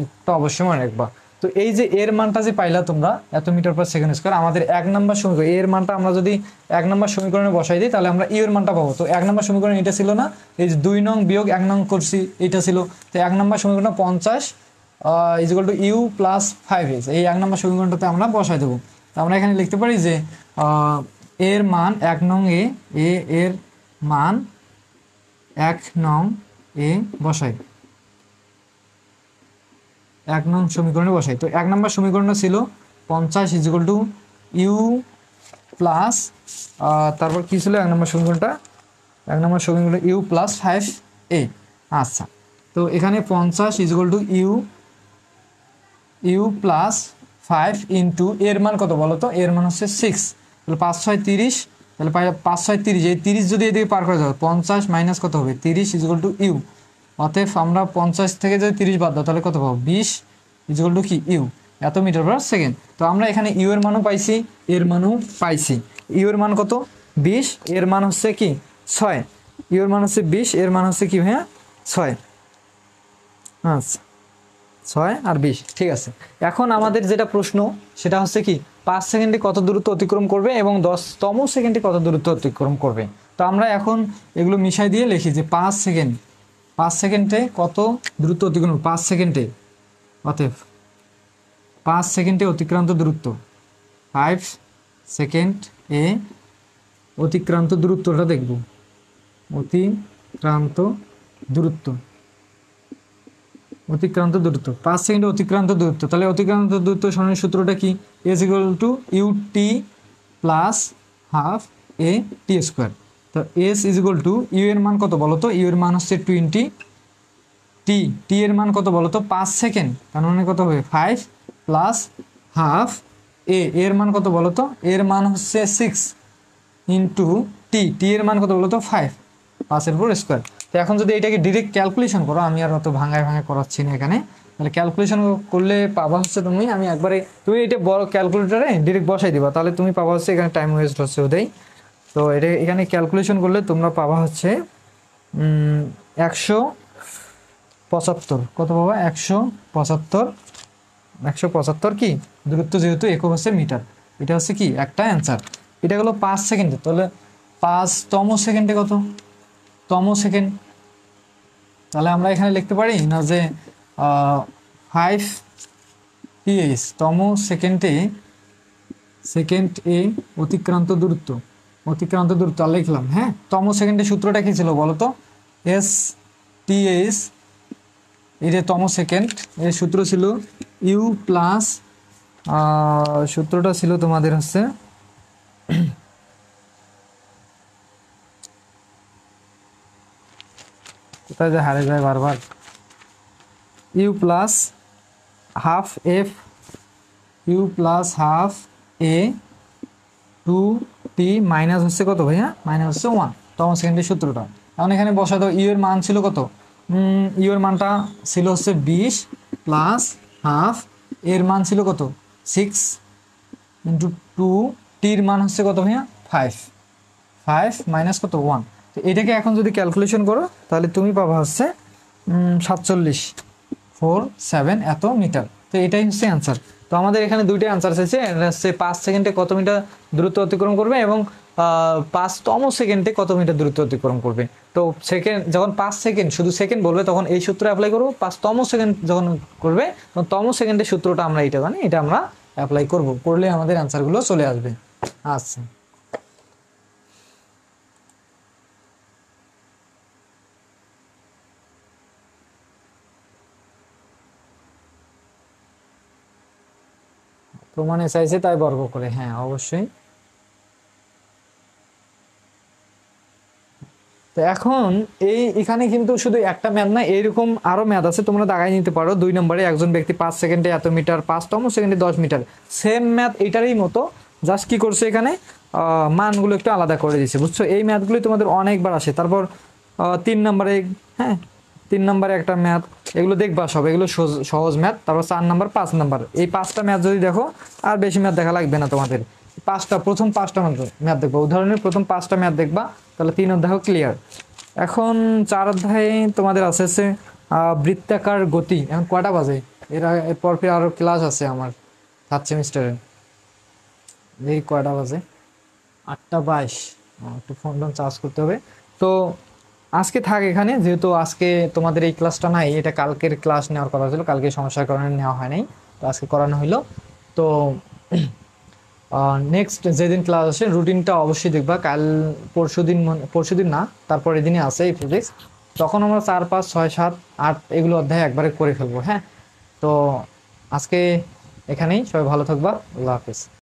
এটা অবশ্যই মনে রাখবা। তো এই যে এর মানটা যে পাইলা তোমরা এত মিটার পার সেকেন্ড স্কয়ার, আমাদের 1 নম্বর সমীকরণ এর মানটা আমরা যদি 1 নম্বর সমীকরণে বসাই দিই তাহলে আমরা ইউ এর মানটা পাবো। তো 1 নম্বর সমীকরণ এটা ছিল না, এই যে 2 নং বিয়োগ 1 নং করছি এটা ছিল, তো 1 নম্বর সমীকরণ 50 equal to U plus 5a, এই 1 নম্বর সমীকরণটাতে আমরা বসাই দেবো। তো আমরা এখানে লিখতে পারি যে এর মান 1 নং এ এর মান 1 নং এ বসাই, 1 নং সমীকরণে বসাই। তো 1 নম্বর সমীকরণটা ছিল 50 ইকুয়াল টু ইউ প্লাস, তারপর কি ছিল 1 নম্বর সমীকরণটা, 1 নম্বর সমীকরণ ইউ প্লাস 5a। আচ্ছা, তো এখানে 50 equal to U plus 5 into এর মান কত বলো তো, এর মান হচ্ছে 6, তাহলে 5 6 30, তাহলে 5 6 30, এই 30 যদি এদিকে পার করে দাও 50 মাইনাস কত হবে 30 ইকুয়াল টু ইউ। অতএব আমরা 50 থেকে যদি 30 বাদ দাও তাহলে কত পাবো 20 ইকুয়াল টু কি ইউ, এত মিটার পার সেকেন্ড। তো আমরা এখানে ইউ এর মানও পাইছি, এর মানও পাইছি। ইউ এর মান কত 20, এর মান হচ্ছে কি 6, ইউ এর মান হচ্ছে 20, এর মান হচ্ছে কি হ্যাঁ 6। আচ্ছা 6 আর 20, ঠিক আছে। এখন আমাদের যেটা প্রশ্ন সেটা হচ্ছে কি 5 সেকেন্ডে কত দূরত্ব অতিক্রম করবে এবং 10তম সেকেন্ডে কত দূরত্ব অতিক্রম করবে। তো আমরা এখন এগুলো মিশাই দিয়ে লিখি যে 5 সেকেন্ডে কত দূরত্ব অতিক্রম, 5 সেকেন্ডে, অতএব 5 সেকেন্ডে অতিক্রান্ত দূরত্ব, 5 সেকেন্ড এ অতিক্রান্ত দূরত্বটা দেখব, অতিক্রান্ত দূরত্ব 5 সেকেন্ডে অতিক্রান্ত দূরত্ব। তাহলে অতিক্রান্ত দূরত্ব সরণের সূত্রটা কি, is equal to UT plus half A T square. তো s is equal to u এর মান কত বলো তো? ইউ এর মান হচ্ছে 20, টি এর মান কত বলো তো? 5 সেকেন্ড, তার মানে কত হবে 5 প্লাস হাফ এর মান কত বলো তো? এর মান হচ্ছে 6 ইন্টু টি এর মান কত বলো তো? 5, 5 এর উপর স্কোয়ার। তো এখন যদি এটাকে ডিরেক্ট ক্যালকুলেশন করো, আমি আর অত ভাঙায় করাচ্ছি না এখানে, তাহলে ক্যালকুলেশন করলে পাবা হচ্ছে আমি একবারে তুমি এটা বড় ক্যালকুলেটারে ডিরেক্ট বসাই দিবা, তাহলে তুমি পাবা হচ্ছে এখানে টাইম ওয়েস্ট হচ্ছে ওদেরই। তো এটা এখানে ক্যালকুলেশন করলে তোমরা পাবা হচ্ছে 175। কত পাবা? 175 কি দূরত্ব, যেহেতু একক হচ্ছে মিটার, এটা হচ্ছে কি একটা অ্যান্সার। এটা হলো 5 সেকেন্ডে, তাহলে 5তম সেকেন্ডে কত? তম সেকেন্ড। তাহলে আমরা এখানে লিখতে পারি না যে 5 ps তম সেকেন্ডে, সেকেন্ড এ অতিক্রান্ত দূরত্ব, আর লিখলাম। হ্যাঁ, তম সেকেন্ডে সূত্রটা কি ছিল বলো তো? এস টি এস, এই যে তম সেকেন্ড এর সূত্র ছিল ইউ প্লাস, সূত্রটা ছিল তোমাদের হচ্ছে কোথায় যে হারে যায় বারবার, U plus half F, U plus half A two T minus হচ্ছে কত ভাইয়া? মাইনাস হচ্ছে 1, তম সেকেন্ডের সূত্রটা। এখন এখানে বসা দাও, ইউ এর মান ছিল কত? ইউ এর মানটা ছিল হচ্ছে 20 প্লাস হাফ, এর মান ছিল কত? 6 ইন্টু 2, টির মান হচ্ছে কত ভাইয়া? 5 মাইনাস কত? 1। তো এটাকে এখন যদি ক্যালকুলেশন করো তাহলে তুমি পাবা হচ্ছে 47 এত মিটার। তো এটাই হচ্ছে অ্যান্সার। তো আমাদের এখানে দুইটা অ্যান্সার এসেছে, এটা হচ্ছে 5 সেকেন্ডে কত মিটার দূরত্ব অতিক্রম করবে এবং 5তম সেকেন্ডে কত মিটার দূরত্ব অতিক্রম করবে। তো সেকেন্ড যখন 5 সেকেন্ড, শুধু সেকেন্ড বলবে, তখন এই সূত্র অ্যাপ্লাই করবো। 5তম সেকেন্ড যখন করবে তখন তম সেকেন্ডের সূত্রটা আমরা এটা জানি, এটা আমরা অ্যাপ্লাই করব, করলে আমাদের অ্যান্সারগুলো চলে আসবে। আচ্ছা, প্রমাণে চাইছে তাই বর্গ করে, হ্যাঁ অবশ্যই। তো এখন এখানে কিন্তু শুধু একটা ম্যাথ না, এইরকম আরো ম্যাথ আছে, তোমরা দাগাই নিতে পারো। 2 নম্বরে একজন ব্যক্তি 5 সেকেন্ডে এত মিটার, 5তম সেকেন্ডে 10 মিটার, সেম ম্যাথ এটারই মতো, জাস্ট কি করছে এখানে মানগুলো একটু আলাদা করে দিয়েছে, বুঝছো? এই ম্যাথগুলোই তোমাদের অনেকবার আসে। তারপর 3 নম্বরে, হ্যাঁ 3 নম্বরে একটা ম্যাথ, এগুলো দেখবা সব, এগুলো সহজ ম্যাথ। তারপর 4 নম্বর, 5 নম্বর, এই 5টা ম্যাথ যদি দেখো, আর বেশি ম্যাথ দেখা লাগবে না তোমাদের। প্রথম 5টা ম্যাথ দেখবা, উদাহরণের প্রথম 5টা ম্যাথ দেখবা, তাহলে 3 অধ্যায় ক্লিয়ার। এখন 4 অধ্যায়ে তোমাদের আছে বৃত্তাকার গতি। এখন কয়টা বাজে? এরপর ফির আরো ক্লাস আছে আমার 7 সেমিস্টারে, এই কয়টা বাজে? 8টা 22। একটু ফোন চার্জ করতে হবে। তো আজকে থাক এখানে, যেহেতু আজকে তোমাদের এই ক্লাসটা নাই, এটা কালকের ক্লাস নেওয়ার কথা ছিল, কালকে সমস্যার কারণে নেওয়া হয় নাই, তো আজকে করানো হইলো। তো নেক্সট যেদিন ক্লাস আসে রুটিনটা অবশ্যই দেখবা। পরশুদিন না, তারপর এদিনই আছে এই ফিজিক্স, তখন আমরা 4, 5, 6, 7, 8 এগুলো অধ্যায় একবারে করে ফেলবো। হ্যাঁ, তো আজকে এখানেই, সবাই ভালো থাকবা, আল্লাহ হাফিজ।